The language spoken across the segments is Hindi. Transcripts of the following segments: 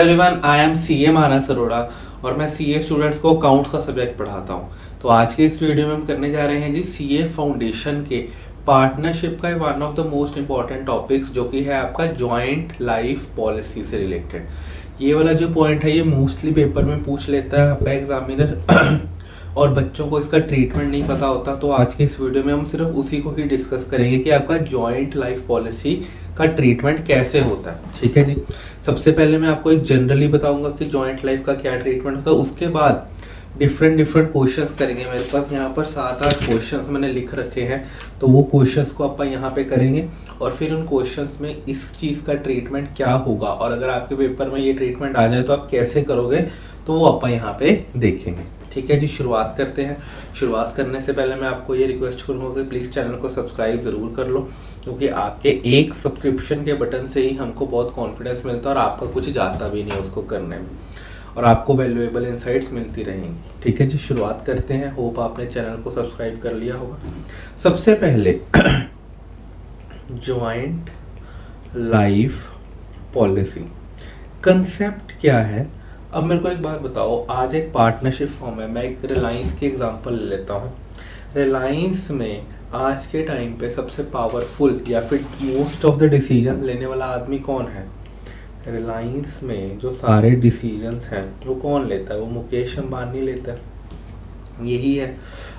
एवरीवन, आई एम सीए मानस अरोड़ा और मैं सीए स्टूडेंट्स को अकाउंट्स का सब्जेक्ट पढ़ाता हूँ। तो आज के इस वीडियो में हम करने जा रहे हैं जी सीए फाउंडेशन के पार्टनरशिप का one of the most important topics, जो कि है आपका जॉइंट लाइफ पॉलिसी से रिलेटेड। ये वाला जो पॉइंट है ये मोस्टली पेपर में पूछ लेता है आपका एग्जामिनर और बच्चों को इसका ट्रीटमेंट नहीं पता होता। तो आज के इस वीडियो में हम सिर्फ उसी को ही डिस्कस करेंगे कि आपका जॉइंट लाइफ पॉलिसी का ट्रीटमेंट कैसे होता है। ठीक है जी। सबसे पहले मैं आपको एक जनरली बताऊंगा कि जॉइंट लाइफ का क्या ट्रीटमेंट होता है। उसके बाद डिफरेंट क्वेश्चंस करेंगे। मेरे पास यहाँ पर 7-8 क्वेश्चंस मैंने लिख रखे हैं, तो वो क्वेश्चंस को अपन यहाँ पे करेंगे और फिर उन क्वेश्चंस में इस चीज़ का ट्रीटमेंट क्या होगा और अगर आपके पेपर में ये ट्रीटमेंट आ जाए तो आप कैसे करोगे, तो वो अपन यहाँ पे देखेंगे। ठीक है जी, शुरुआत करते हैं। शुरुआत करने से पहले मैं आपको ये रिक्वेस्ट करूँगा कि प्लीज़ चैनल को सब्सक्राइब ज़रूर कर लो, क्योंकि आपके एक सब्सक्रिप्शन के बटन से ही हमको बहुत कॉन्फिडेंस मिलता है और आपका कुछ जाता भी नहीं है उसको करने में, और आपको वैल्यूएबल इंसाइट्स मिलती रहेंगी। ठीक है जी, शुरुआत करते हैं। होप आपने चैनल को सब्सक्राइब कर लिया होगा। सबसे पहले जॉइंट लाइफ पॉलिसी कंसेप्ट क्या है। अब मेरे को एक बात बताओ, आज एक पार्टनरशिप फॉर्म है। मैं एक रिलायंस की एग्जांपल ले लेता हूँ। रिलायंस में आज के टाइम पे सबसे पावरफुल या फिर मोस्ट ऑफ द डिसीजन लेने वाला आदमी कौन है? रिलायंस में जो सारे डिसीजंस हैं वो कौन लेता है? वो मुकेश अंबानी लेता है। यही है।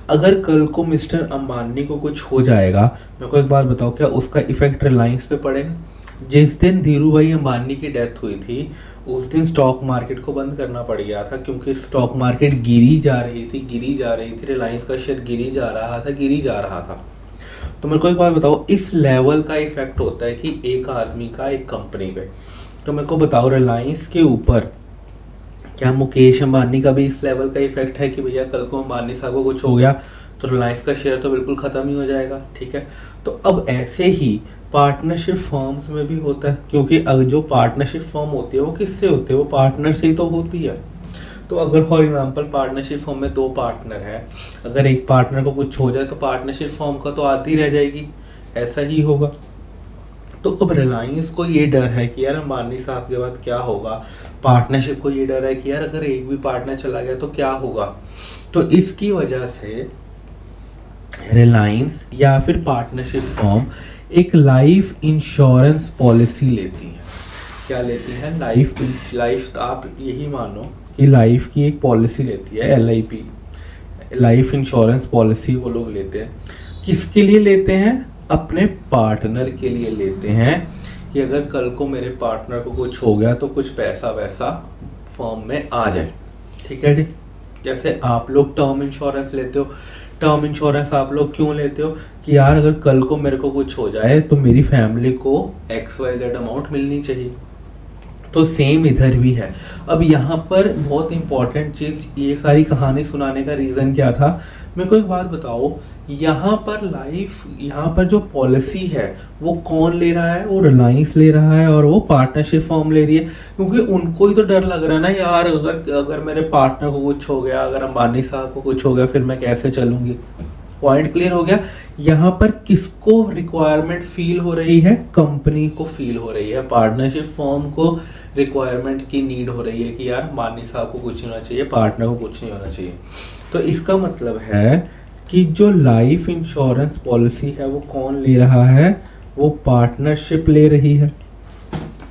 अगर कल को मिस्टर अंबानी को कुछ हो जाएगा, मेरे को एक बात बताओ, क्या उसका इफेक्ट रिलायंस पे पड़ेगा? जिस दिन धीरू भाई अंबानी की डेथ हुई थी उस दिन स्टॉक मार्केट को बंद करना पड़ गया था, क्योंकि स्टॉक मार्केट गिरी जा रही थी, रिलायंस का शेयर गिरी जा रहा था। तो मेरे को एक बात बताओ, इस लेवल का इफेक्ट होता है कि एक आदमी का एक कंपनी पे। तो मेरे को बताओ, रिलायंस के ऊपर क्या मुकेश अंबानी का भी इस लेवल का इफेक्ट है कि भैया कल को अंबानी साहब को कुछ हो गया तो रिलायंस का शेयर तो बिल्कुल ख़त्म ही हो जाएगा? ठीक है। तो अब ऐसे ही पार्टनरशिप फर्म्स में भी होता है, क्योंकि जो पार्टनरशिप फर्म होती है वो किससे होती है? वो पार्टनर से ही तो होती है। तो अगर फॉर एग्जांपल पार्टनरशिप फर्म में 2 पार्टनर है, अगर एक पार्टनर को कुछ हो जाए तो पार्टनरशिप फर्म का तो आधी रह जाएगी। ऐसा ही होगा। तो अब रिलायंस को ये डर है कि यार अंबानी साहब के बाद क्या होगा, पार्टनरशिप को ये डर है कि यार अगर एक भी पार्टनर चला गया तो क्या होगा। तो इसकी वजह से रिलायंस या फिर पार्टनरशिप फर्म एक लाइफ इंश्योरेंस पॉलिसी लेती है। क्या लेती है? लाइफ आप यही मानो कि लाइफ की एक पॉलिसी लेती है, LIP, लाइफ इंश्योरेंस पॉलिसी वो लोग लेते हैं। किसके लिए लेते हैं? अपने पार्टनर के लिए लेते हैं कि अगर कल को मेरे पार्टनर को कुछ हो गया तो कुछ पैसा वैसा फर्म में आ जाए। ठीक है जी। जैसे आप लोग टर्म इंश्योरेंस लेते हो, टर्म इंश्योरेंस आप लोग क्यों लेते हो? कि यार अगर कल को मेरे को कुछ हो जाए तो मेरी फैमिली को XYZ अमाउंट मिलनी चाहिए। तो सेम इधर भी है। अब यहाँ पर बहुत इंपॉर्टेंट चीज़, ये सारी कहानी सुनाने का रीज़न क्या था, मेरे को एक बात बताओ, यहाँ पर जो पॉलिसी है वो कौन ले रहा है? वो रिलायंस ले रहा है और वो पार्टनरशिप फॉर्म ले रही है, क्योंकि उनको ही तो डर लग रहा है ना यार, अगर मेरे पार्टनर को कुछ हो गया, अगर अंबानी साहब को कुछ हो गया, फिर मैं कैसे चलूंगी। पॉइंट क्लियर हो गया। यहाँ पर किसको रिक्वायरमेंट फील हो रही है? कंपनी को फील हो रही है, पार्टनरशिप फर्म को रिक्वायरमेंट की नीड हो रही है कि यार अंबानी साहब को कुछ नहीं होना चाहिए, पार्टनर को कुछ नहीं होना चाहिए। तो इसका मतलब है कि जो लाइफ इंश्योरेंस पॉलिसी है वो कौन ले रहा है? वो पार्टनरशिप ले रही है।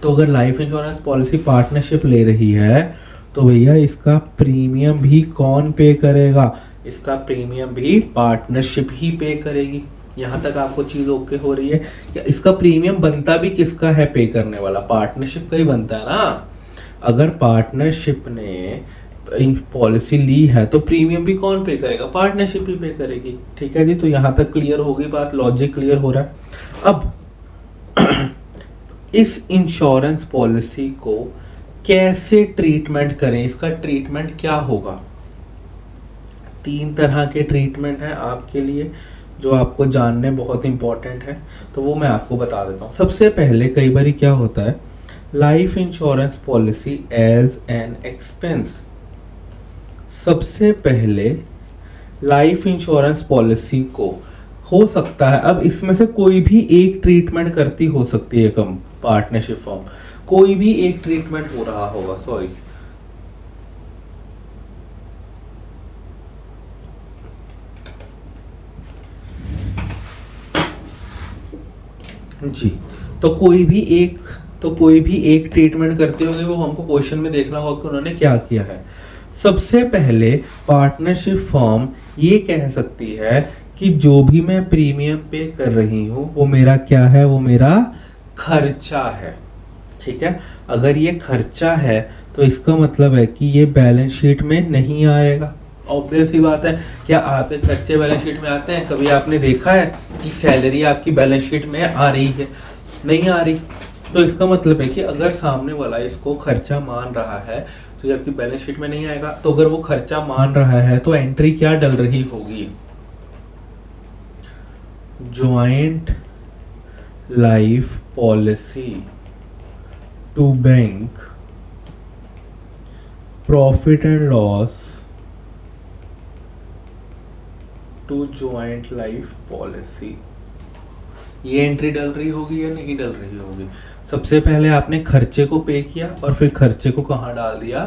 तो अगर लाइफ इंश्योरेंस पॉलिसी पार्टनरशिप ले रही है तो भैया इसका प्रीमियम भी कौन पे करेगा? इसका प्रीमियम भी पार्टनरशिप ही पे करेगी। यहाँ तक आपको चीज़ ओके हो रही है? क्या इसका प्रीमियम बनता भी किसका है पे करने वाला? पार्टनरशिप का ही बनता है ना। अगर पार्टनरशिप ने पॉलिसी ली है तो प्रीमियम भी कौन पे करेगा? पार्टनरशिप ही पे करेगी। ठीक है जी। तो यहाँ तक क्लियर होगी बात, लॉजिक क्लियर हो रहा है। अब इस इंश्योरेंस पॉलिसी को कैसे ट्रीटमेंट करें, इसका ट्रीटमेंट क्या होगा? 3 तरह के ट्रीटमेंट हैं आपके लिए जो आपको जानने बहुत इंपॉर्टेंट है, तो वो मैं आपको बता देता हूँ। सबसे पहले कई बार क्या होता है, life insurance policy as an expense. सबसे पहले लाइफ इंश्योरेंस पॉलिसी को हो सकता है, अब इसमें से कोई भी एक ट्रीटमेंट करती हो सकती है पार्टनरशिप फर्म, कोई भी एक ट्रीटमेंट हो रहा होगा, सॉरी, जी, तो कोई भी एक ट्रीटमेंट करते होंगे, वो हमको क्वेश्चन में देखना होगा कि उन्होंने क्या किया है। सबसे पहले पार्टनरशिप फर्म ये कह सकती है कि जो भी मैं प्रीमियम पे कर रही हूँ वो मेरा क्या है, वो मेरा खर्चा है, ठीक है। अगर ये खर्चा है तो इसका मतलब है कि ये बैलेंस शीट में नहीं आएगा। ऑब्वियस ही बात है, क्या आपके खर्चे बैलेंस शीट में आते हैं? कभी आपने देखा है कि सैलरी आपकी बैलेंस शीट में आ रही है? नहीं आ रही। तो इसका मतलब है कि अगर सामने वाला इसको खर्चा मान रहा है तो ये आपकी बैलेंस शीट में नहीं आएगा। तो अगर वो खर्चा मान रहा है तो एंट्री क्या डल रही होगी? Joint life policy to bank, profit and loss to joint life policy. ये एंट्री डल रही होगी या नहीं डल रही होगी? सबसे पहले आपने खर्चे को पे किया और फिर खर्चे को कहाँ डाल दिया?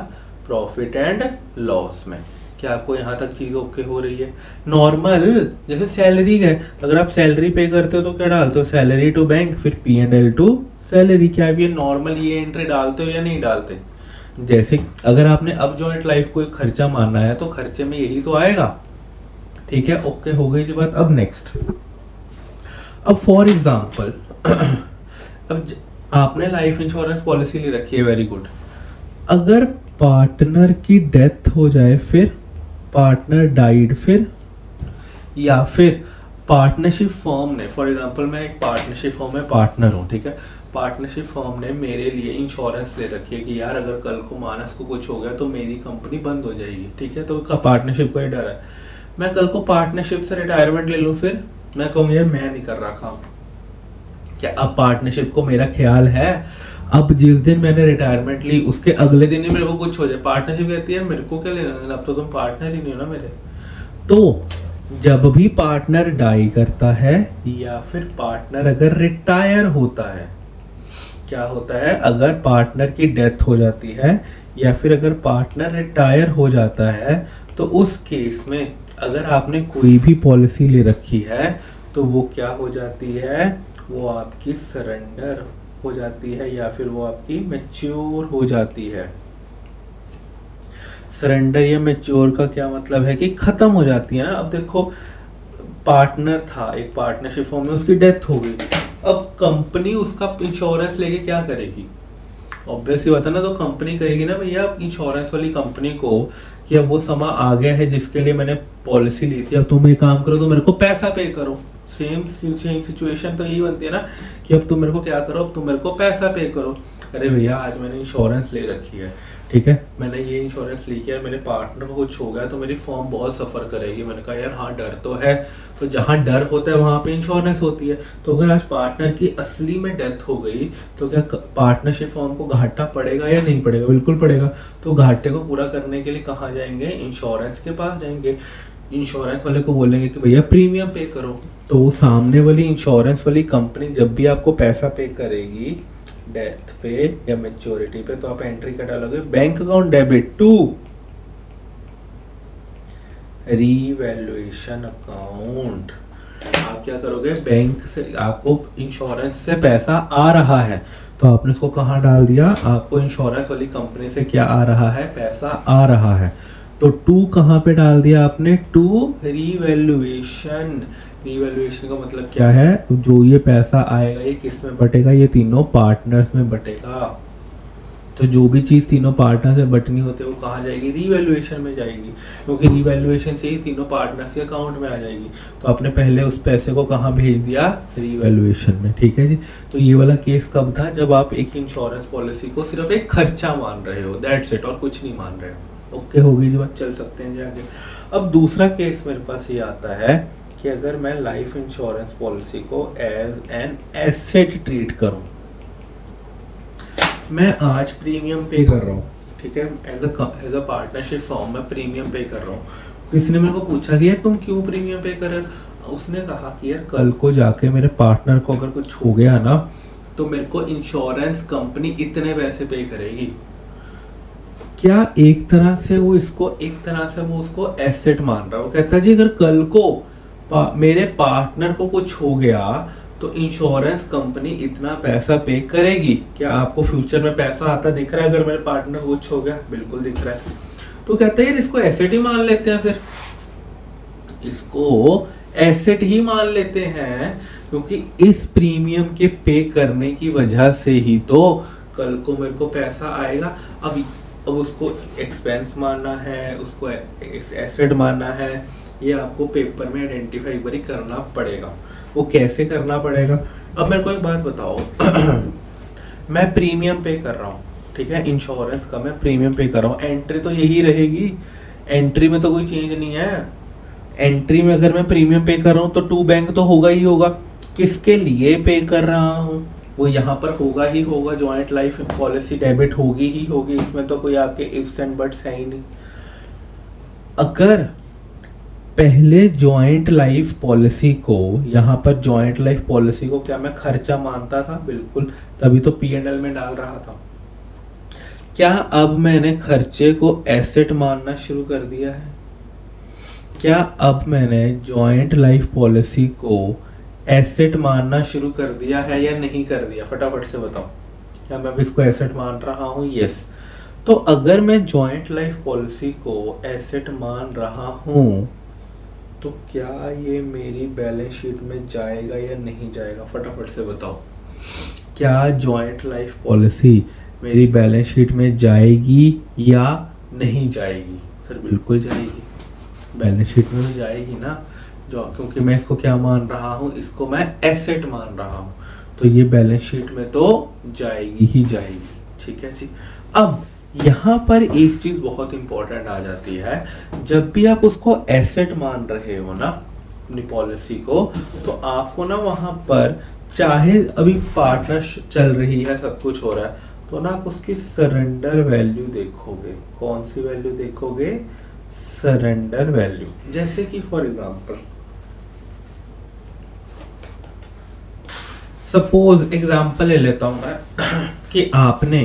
प्रॉफिट एंड लॉस में। क्या आपको यहाँ तक चीज ओके हो रही है? नॉर्मल जैसे सैलरी है, अगर आप सैलरी पे करते हो तो क्या डालते हो? सैलरी टू बैंक, फिर P&L टू सैलरी। क्या आप ये नॉर्मल ये एंट्री डालते हो या नहीं डालते? जैसे अगर आपने अब जॉइंट लाइफ को एक खर्चा मानना है तो खर्चे में यही तो आएगा, ठीक है। ओके हो गई जी बात। अब नेक्स्ट, अब फॉर एग्जाम्पल अब आपने लाइफ इंश्योरेंस पॉलिसी ले रखी है, वेरी गुड। अगर पार्टनर की डेथ हो जाए, फिर पार्टनर डाइड, फिर या फिर पार्टनरशिप फर्म ने, फॉर एग्जांपल मैं एक पार्टनरशिप फर्म में पार्टनर हूँ, ठीक है। पार्टनरशिप फर्म ने मेरे लिए इंश्योरेंस ले रखी है कि यार अगर कल को मानस को कुछ हो गया तो मेरी कंपनी बंद हो जाएगी, ठीक है। तो पार्टनरशिप का ये डर है। मैं कल को पार्टनरशिप से रिटायरमेंट ले लूँ, फिर मैं कहूँ यार मैं नहीं कर रहा काम, क्या अब पार्टनरशिप को मेरा ख्याल है? अब जिस दिन मैंने रिटायरमेंट ली उसके अगले दिन ही मेरे को कुछ हो जाए, पार्टनरशिप कहती है मेरे को क्या लेना देना, अब तो तुम पार्टनर ही नहीं हो ना मेरे। तो जब भी पार्टनर डाई करता है या फिर पार्टनर अगर रिटायर होता है, क्या होता है? अगर पार्टनर की डेथ हो जाती है या फिर अगर पार्टनर रिटायर हो जाता है तो उस केस में अगर आपने कोई भी पॉलिसी ले रखी है तो वो क्या हो जाती है? वो आपकी सरेंडर हो जाती है या फिर वो आपकी मैच्योर हो जाती है। सरेंडर या मैच्योर का क्या मतलब है? कि खत्म हो जाती है ना। अब देखो, पार्टनर था एक पार्टनरशिप फॉर्म में, उसकी डेथ हो गई, अब कंपनी उसका इंश्योरेंस लेके क्या करेगी? ऑब्वियस ही बात है ना। तो कंपनी कहेगी ना भैया इंश्योरेंस वाली कंपनी को कि अब वो समय आ गया है जिसके लिए मैंने पॉलिसी ली थी, अब तुम एक काम करो, तो मेरे को पैसा पे करो। सेम सिचुएशन तो यही बनती है ना कि अब तुम मेरे को क्या करो, अब तुम मेरे को पैसा पे करो। अरे भैया आज मैंने इंश्योरेंस ले रखी है, ठीक है, मैंने ये इंश्योरेंस ली है, मेरे पार्टनर को कुछ हो गया तो मेरी फर्म बहुत सफ़र करेगी। मैंने कहा यार हाँ डर तो है, तो जहाँ डर होता है वहाँ पे इंश्योरेंस होती है। तो अगर आज पार्टनर की असली में डेथ हो गई तो क्या पार्टनरशिप फर्म को घाटा पड़ेगा या नहीं पड़ेगा? बिल्कुल पड़ेगा। तो घाटे को पूरा करने के लिए कहाँ जाएंगे? इंश्योरेंस के पास जाएंगे। इंश्योरेंस वाले को बोलेंगे कि भैया प्रीमियम पे करो। तो वो सामने वाली इंश्योरेंस वाली कंपनी जब भी आपको पैसा पे करेगी डेथ पे या मैच्योरिटी पे, तो आप एंट्री क्या डालोगे? Bank account debit to revaluation account. आप क्या करोगे? बैंक से आपको इंश्योरेंस से पैसा आ रहा है तो आपने उसको कहाँ डाल दिया? आपको इंश्योरेंस वाली कंपनी से क्या आ रहा है? पैसा आ रहा है। तो टू कहाँ पे डाल दिया आपने? To revaluation. रीवैल्यूएशन का मतलब क्या है? जो ये पैसा आएगा ये किस में बटेगा? ये तीनों पार्टनर्स में बटेगा। तो जो भी चीज़ तीनों पार्टनर्स में बटनी होती है वो कहाँ जाएगी? रीवैल्यूएशन में जाएगी, क्योंकि रीवैल्यूएशन से ही तीनों पार्टनर्स के अकाउंट में आ जाएगी। तो आपने पहले उस पैसे को कहाँ भेज दिया? रीवैल्यूएशन में, ठीक है जी। तो ये वाला केस कब था? जब आप एक इंश्योरेंस पॉलिसी को सिर्फ एक खर्चा मान रहे हो, दैट्स इट, और कुछ नहीं मान रहे हो। ओके हो गई जी बात, चल सकते हैं जी आगे। अब दूसरा केस मेरे पास ये आता है कि अगर मैं लाइफ इंश्योरेंस पॉलिसी को एज एन एसेट ट्रीट करूं, मैं आज प्रीमियम पे कर रहा हूँ, ठीक है, एज अ पार्टनरशिप फॉर्म में प्रीमियम पे कर रहा हूँ। किसी ने मेरे को पूछा कि यार तुम क्यों प्रीमियम पे कर रहे हो? उसने कहा कि यार कल को जाके मेरे पार्टनर को अगर कुछ हो गया ना तो मेरे को इंश्योरेंस कंपनी इतने पैसे पे करेगी। क्या एक तरह से वो उसको एसेट मान रहा है। वो कहता है जी अगर कल को मेरे पार्टनर को कुछ हो गया तो इंश्योरेंस कंपनी इतना पैसा पे करेगी। क्या आपको फ्यूचर में पैसा आता दिख रहा है अगर मेरे पार्टनर को कुछ हो गया? बिल्कुल दिख रहा है। तो कहता है यार इसको एसेट ही मान लेते हैं, फिर इसको एसेट ही मान लेते हैं, क्योंकि इस प्रीमियम के पे करने की वजह से ही तो कल को मेरे को पैसा आएगा। अब उसको एक्सपेंस मानना है, उसको एसेट मानना है, ये आपको पेपर में आइडेंटिफाई बरी करना पड़ेगा। वो कैसे करना पड़ेगा? अब मेरे को एक बात बताओ मैं प्रीमियम पे कर रहा हूँ, ठीक है, इंश्योरेंस का मैं प्रीमियम पे कर रहा हूँ, एंट्री तो यही रहेगी, एंट्री में तो कोई चेंज नहीं है। एंट्री में अगर मैं प्रीमियम पे कर रहा हूँ तो टू बैंक तो होगा ही होगा। किसके लिए पे कर रहा हूँ वो यहाँ पर होगा ही होगा, जॉइंट लाइफ पॉलिसी डेबिट होगी ही होगी, इसमें तो कोई आपके इफ्स एंड बट्स है ही नहीं। अगर पहले जॉइंट लाइफ पॉलिसी को, यहाँ पर जॉइंट लाइफ पॉलिसी को क्या मैं खर्चा मानता था? बिल्कुल, तभी तो P&L में डाल रहा था। क्या अब मैंने खर्चे को एसेट मानना शुरू कर दिया है? क्या अब मैंने जॉइंट लाइफ पॉलिसी को एसेट मानना शुरू कर दिया है या नहीं कर दिया? फटाफट से बताओ। क्या मैं अब इसको एसेट मान रहा हूँ? यस। तो अगर मैं जॉइंट लाइफ पॉलिसी को एसेट मान रहा हूँ तो क्या ये मेरी बैलेंस शीट में जाएगा या नहीं जाएगा? फटाफट से बताओ। क्या जॉइंट लाइफ पॉलिसी मेरी बैलेंस शीट में जाएगी या नहीं जाएगी? सर बिल्कुल जाएगी, बैलेंस शीट में तो जाएगी ना, जो क्योंकि मैं इसको क्या मान रहा हूँ, इसको मैं एसेट मान रहा हूँ, तो ये बैलेंस शीट में तो जाएगी ही जाएगी। ठीक है जी। अब यहाँ पर एक चीज बहुत इंपॉर्टेंट आ जाती है, जब भी आप उसको एसेट मान रहे हो ना अपनी पॉलिसी को, तो आपको ना वहां पर चाहे अभी पार्टनरशिप चल रही है, सब कुछ हो रहा है, तो ना आप उसकी सरेंडर वैल्यू देखोगे। कौन सी वैल्यू देखोगे? Surrender value. जैसे कि फॉर एग्जांपल सपोज एग्जांपल ले लेता हूं मैं कि आपने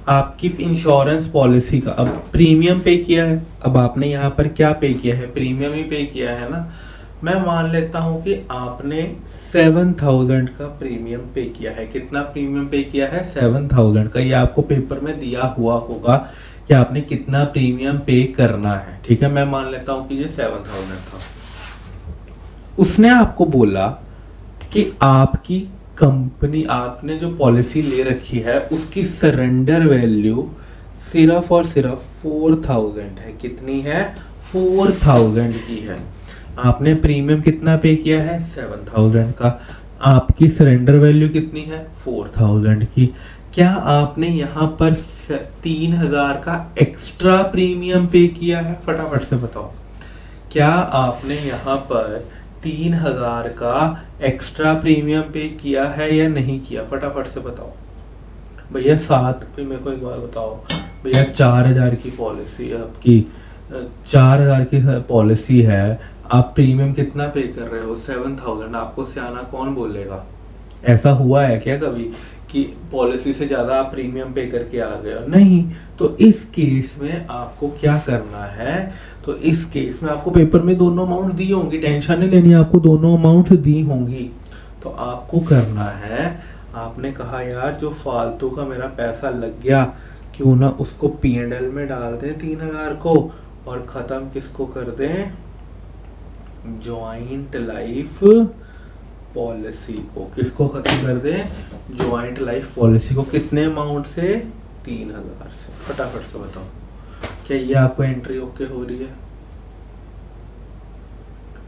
आपकी इंश्योरेंस पॉलिसी का अब प्रीमियम पे किया है। अब आपने यहाँ पर क्या पे किया है? प्रीमियम ही पे किया है ना। मैं मान लेता हूँ कि आपने 7000 का प्रीमियम पे किया है। कितना प्रीमियम पे किया है? 7000 का। ये आपको पेपर में दिया हुआ होगा कि आपने कितना प्रीमियम पे करना है। ठीक है, मैं मान लेता हूँ कि ये 7000 था। उसने आपको बोला कि आपकी कंपनी, आपने जो पॉलिसी ले रखी है उसकी सरेंडर वैल्यू सिर्फ और सिर्फ 4000 है। कितनी है? 4000 की है। आपने प्रीमियम कितना पे किया है? 7000 का। आपकी सरेंडर वैल्यू कितनी है? 4000 की। क्या आपने यहाँ पर 3000 का एक्स्ट्रा प्रीमियम पे किया है? फटाफट से बताओ। क्या आपने यहाँ पर 3000 का एक्स्ट्रा प्रीमियम पे किया है या नहीं किया? फटाफट से बताओ भैया। मेरे को एक बार बताओ भैया, 4000 की पॉलिसी है आपकी, 4000 की पॉलिसी है, आप प्रीमियम कितना पे कर रहे हो? 7000। आपको सियाना कौन बोलेगा? ऐसा हुआ है क्या कभी कि पॉलिसी से ज्यादा आप प्रीमियम पे करके आ गए हो? नहीं। तो इस केस में आपको क्या करना है? तो इस केस में आपको पेपर में दोनों अमाउंट दी होंगी, टेंशन नहीं लेनी, आपको दोनों अमाउंट दी होंगी। तो आपको करना है, आपने कहा यार जो फालतू का मेरा पैसा लग गया, क्यों ना उसको P&L में डाल दें 3000 को, और खत्म किसको कर दें? जॉइंट लाइफ पॉलिसी को। किसको खत्म कर दें? जॉइंट लाइफ पॉलिसी को। कितने अमाउंट से? 3000 से। फटाफट से बताओ, क्या ये आपको एंट्री ओके हो रही है?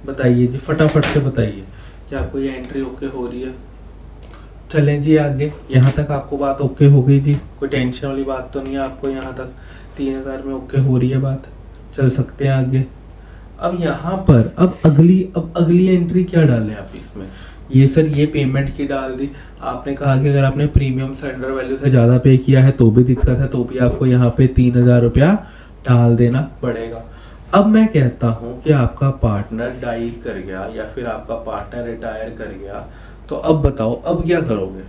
बताइए जी, फटाफट से बताइए, क्या आपको ये एंट्री ओके हो रही है? चलें जी आगे। यहाँ तक आपको बात ओके हो गई जी, कोई टेंशन वाली बात तो नहीं है आपको? यहाँ तक 3000 में ओके हो रही है बात, चल सकते हैं आगे। अब यहाँ पर अब अगली एंट्री क्या डालें आप इसमें? ये सर ये पेमेंट की डाल दी। आपने कहा कि अगर आपने प्रीमियम सरेंडर वैल्यू से ज़्यादा पे किया है तो भी दिक्कत है, तो भी आपको यहाँ पे 3000 रुपया डाल देना पड़ेगा। अब मैं कहता हूँ कि आपका पार्टनर डाई कर गया या फिर आपका पार्टनर रिटायर कर गया, तो अब बताओ अब क्या करोगे?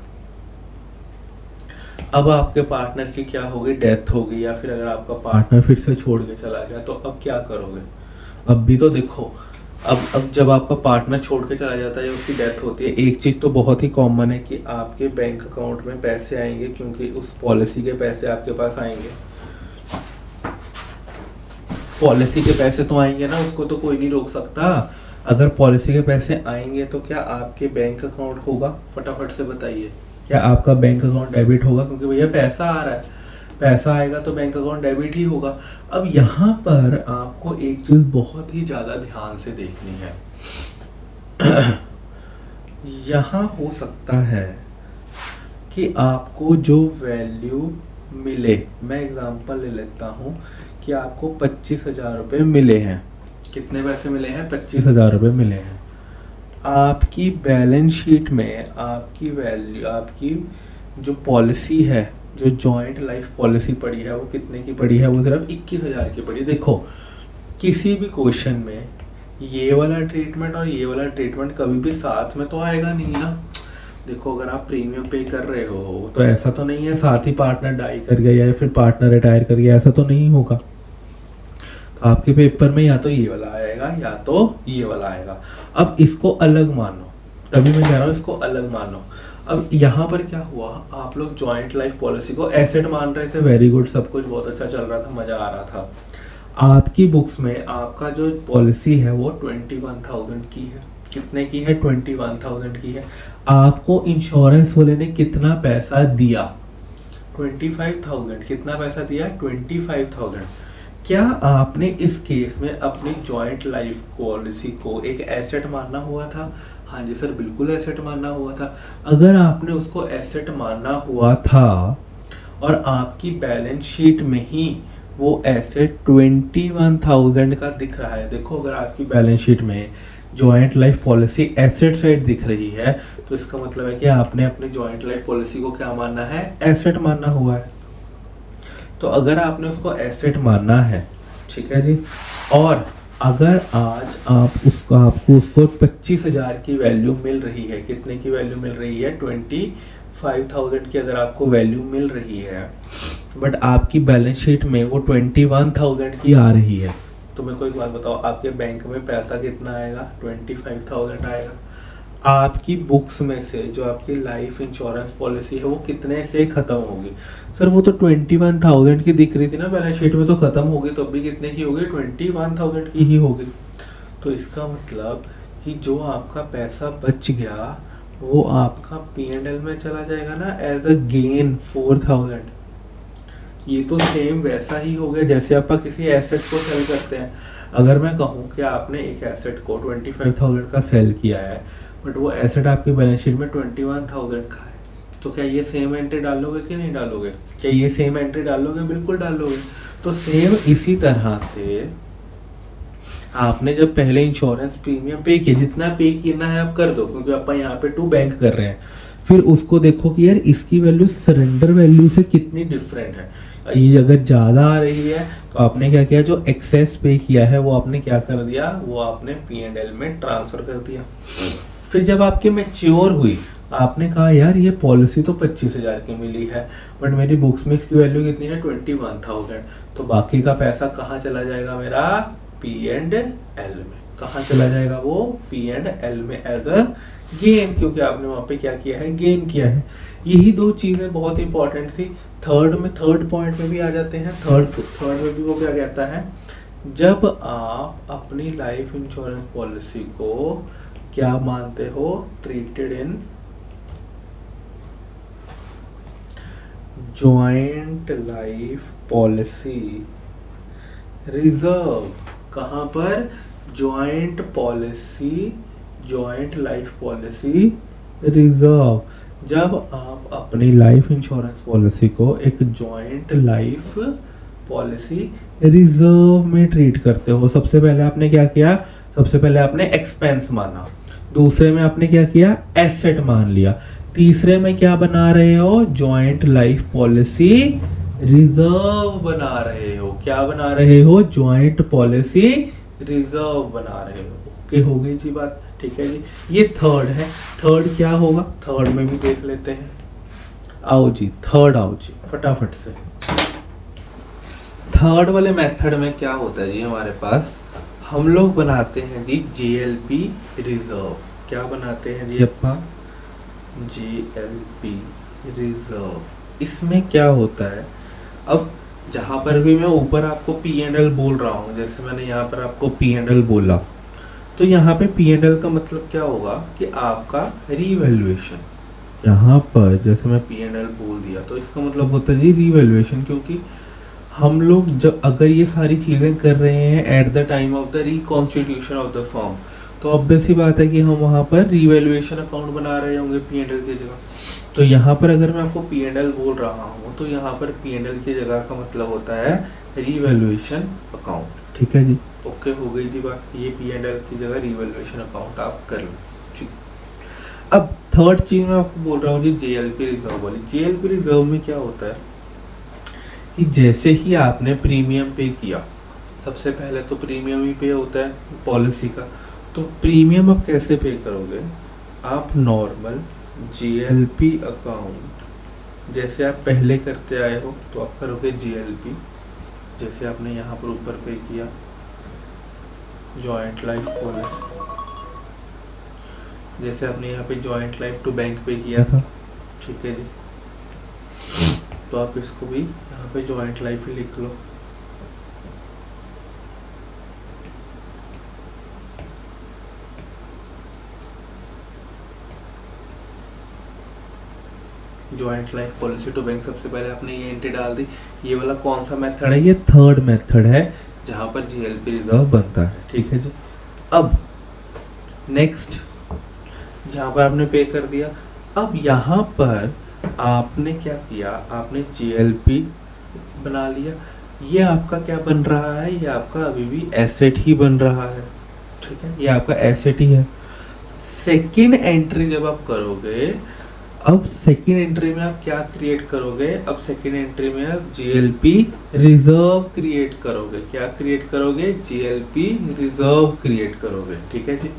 अब आपके पार्टनर की क्या होगी, डेथ हो गई, या फिर अगर आपका पार्टनर फिर से छोड़ के चला गया तो अब क्या करोगे। अब भी तो देखो, अब जब आपका पार्टनर छोड़ के चला जाता है या उसकी डेथ होती है, एक चीज़ तो बहुत ही कॉमन है कि आपके बैंक अकाउंट में पैसे आएंगे, क्योंकि उस पॉलिसी के पैसे आपके पास आएंगे। पॉलिसी के पैसे तो आएंगे ना, उसको तो कोई नहीं रोक सकता। अगर पॉलिसी के पैसे आएंगे तो क्या आपके बैंक अकाउंट होगा, फटाफट से बताइए, क्या आपका बैंक अकाउंट डेबिट होगा, क्योंकि भैया पैसा आ रहा है, पैसा आएगा तो बैंक अकाउंट डेबिट ही होगा। अब यहाँ पर आपको एक चीज बहुत ही ज्यादा ध्यान से देखनी है। यहाँ हो सकता है कि आपको जो वैल्यू मिले, मैं एग्जांपल ले लेता हूँ कि आपको 25,000 रुपये मिले हैं। कितने पैसे मिले हैं, 25,000 रुपये मिले हैं। आपकी बैलेंस शीट में आपकी वैल्यू, आपकी जो पॉलिसी है, जो जॉइंट लाइफ पॉलिसी पड़ी है, वो कितने की पड़ी है, वो सिर्फ 21,000 की पड़ी। देखो किसी भी क्वेश्चन में ये वाला ट्रीटमेंट और ये वाला ट्रीटमेंट कभी भी साथ में तो आएगा नहीं ना। देखो अगर आप प्रीमियम पे कर रहे हो तो ऐसा तो नहीं है साथ ही पार्टनर डाई कर गया या फिर पार्टनर रिटायर कर गया, ऐसा तो नहीं होगा। तो आपके पेपर में या तो ये वाला आएगा या तो ये वाला आएगा। अब इसको अलग मानो, तभी मैं कह रहा हूँ इसको अलग मानो। अब यहाँ पर क्या हुआ, आप लोग जॉइंट लाइफ पॉलिसी को एसेट मान रहे थे, वेरी गुड, सब कुछ बहुत अच्छा चल रहा था, मजा आ रहा था। आपकी बुक्स में आपका जो पॉलिसी है वो 21,000 की है। कितने की है, 21,000 की है। आपको इंश्योरेंस वाले ने कितना पैसा दिया, 25,000। कितना पैसा दिया, 25,000। क्या आपने इस केस में अपनी जॉइंट लाइफ पॉलिसी को एक एसेट मानना हुआ था। हाँ जी सर, बिल्कुल एसेट मानना हुआ था। अगर आपने उसको एसेट मानना हुआ था और आपकी बैलेंस शीट में ही वो एसेट 21,000 का दिख रहा है, देखो अगर आपकी बैलेंस शीट में joint life policy asset side दिख रही है तो इसका मतलब है कि आपने अपनी जॉइंट लाइफ पॉलिसी को क्या मानना है, एसेट मानना हुआ है। तो अगर आपने उसको एसेट मानना है, ठीक है जी, और अगर आज आपको उसको 25,000 की वैल्यू मिल रही है, कितने की वैल्यू मिल रही है, 25,000 की अगर आपको वैल्यू मिल रही है, बट आपकी बैलेंस शीट में वो 21,000 की आ रही है, तो मेरे को एक बात बताओ, आपके बैंक में पैसा कितना आएगा, 25,000 आएगा। आपकी बुक्स में से जो आपकी लाइफ इंश्योरेंस पॉलिसी है वो कितने से खत्म होगी। सर वो तो 21,000 की दिख रही थी ना बैलेंस शीट में, तो खत्म होगी तो अभी कितने की होगी, 21,000 की ही होगी। तो इसका मतलब कि जो आपका पैसा बच गया वो आपका P&L में चला जाएगा ना एज अ गेन 4,000। ये तो सेम वैसा ही हो गया जैसे आप किसी एसेट को सेल करते हैं। अगर मैं कहूँ कि आपने एक एसेट को 25,000 का सेल किया है, बट वो एसेट आपकी बैलेंस शीट में 21,000 का है, तो क्या ये सेम एंट्री डालोगे कि नहीं डालोगे, क्या ये सेम एंट्री डालोगे, बिल्कुल डालोगे। तो सेम इसी तरह से आपने जब पहले इंश्योरेंस प्रीमियम पे किया, जितना पे करना है आप कर दो, क्योंकि आप यहाँ पे 2 बैंक कर रहे हैं, फिर उसको देखो कि यार इसकी वैल्यू सरेंडर वैल्यू से कितनी डिफरेंट है। ये अगर ज़्यादा आ रही है तो आपने क्या किया, जो एक्सेस पे किया है वो आपने क्या कर दिया, वो आपने P&L में ट्रांसफर कर दिया। फिर जब आपकी मैच्योर हुई, आपने कहा यार ये पॉलिसी तो 25,000 की मिली है, बट मेरी बुक्स में इसकी वैल्यू कितनी है, 21,000। तो बाकी का पैसा कहाँ चला जाएगा, मेरा P&L में। कहाँ चला जाएगा वो, P&L में एज अ गेन, क्योंकि आपने वहाँ पे क्या किया है, गेन किया है। यही 2 चीज़ें बहुत इंपॉर्टेंट थी। थर्ड पॉइंट में भी आ जाते हैं। थर्ड में भी वो क्या कहता है, जब आप अपनी लाइफ इंश्योरेंस पॉलिसी को क्या मानते हो, treated in joint life policy reserve. कहाँ पर, joint policy, joint life policy reserve. जब आप अपनी लाइफ इंश्योरेंस पॉलिसी को एक जॉइंट लाइफ पॉलिसी रिजर्व में ट्रीट करते हो, सबसे पहले आपने क्या किया, सबसे पहले आपने एक्सपेंस माना, दूसरे में आपने क्या किया, एसेट मान लिया, तीसरे में क्या बना रहे हो, जॉइंट लाइफ पॉलिसी रिजर्व बना रहे हो। क्या बना रहे हो, जॉइंट पॉलिसी रिजर्व बना रहे हो। ओके हो गई जी बात, ठीक है जी। ये थर्ड है। थर्ड क्या होगा, थर्ड में भी देख लेते हैं। आओ जी थर्ड, आओ जी फटाफट से। थर्ड वाले मेथड में क्या होता है जी, हमारे पास हम लोग बनाते हैं जी जीएलपी रिजर्व। क्या बनाते हैं जी अपना, जीएलपी रिजर्व। इसमें क्या होता है, अब जहां पर भी मैं ऊपर आपको पी एंड एल बोल रहा हूं, जैसे मैंने यहाँ पर आपको पी एंड एल बोला, तो यहाँ पे पी एंड एल का मतलब क्या होगा कि आपका रीवैल्यूएशन। यहाँ पर जैसे मैं पी एंड एल बोल दिया तो इसका मतलब होता है जी रीवैल्यूएशन, क्योंकि हम लोग जब अगर ये सारी चीज़ें कर रहे हैं at the time of the reconstitution of the firm, तो ऑब्वियस सी बात है कि हम वहाँ पर रीवैल्यूएशन अकाउंट बना रहे होंगे पी एंड एल की जगह। तो यहाँ पर अगर मैं आपको पी एंड एल बोल रहा हूँ तो यहाँ पर पी एंड एल की जगह का मतलब होता है रीवैल्यूएशन अकाउंट। ठीक है जी, ओके हो गई जी बात। ये पी एंड एल की जगह रीवैल्यूएशन अकाउंट आप कर लो। ठीक, अब थर्ड चीज मैं आपको बोल रहा हूँ जी जेएलपी रिजर्व वाली। जेएलपी रिजर्व में क्या होता है कि जैसे ही आपने प्रीमियम पे किया, सबसे पहले तो प्रीमियम ही पे होता है पॉलिसी का, तो प्रीमियम आप कैसे पे करोगे, आप नॉर्मल जीएलपी अकाउंट जैसे आप पहले करते आए हो तो आप करोगे जीएलपी, जैसे आपने यहाँ पर ऊपर पे किया जॉइंट लाइफ पॉलिसी, जैसे आपने यहाँ पे जॉइंट लाइफ टू बैंक पे किया था। ठीक है जी, तो आप इसको भी यहाँ पे जॉइंट लाइफ ही लिख लो। Joint life policy to bank, सबसे पहले आपने ये एंट्री डाल दी। ये वाला कौन सा मेथड है, ये थर्ड मेथड है जहां पर जीएलपी रिजर्व बनता है। ठीक है जी, अब नेक्स्ट जहां पर आपने पे कर दिया, अब यहाँ पर आपने क्या किया, आपने जीएलपी बना लिया। ये आपका क्या बन रहा है, ये आपका अभी भी एसेट ही बन रहा है। ठीक है, ये आपका एसेट ही है। सेकेंड एंट्री जब आप करोगे, अब सेकेंड एंट्री में आप क्या क्रिएट करोगे, अब सेकेंड एंट्री में आप जीएलपी रिजर्व क्रिएट करोगे। क्या क्रिएट करोगे, जीएलपी रिजर्व क्रिएट करोगे। ठीक है जी,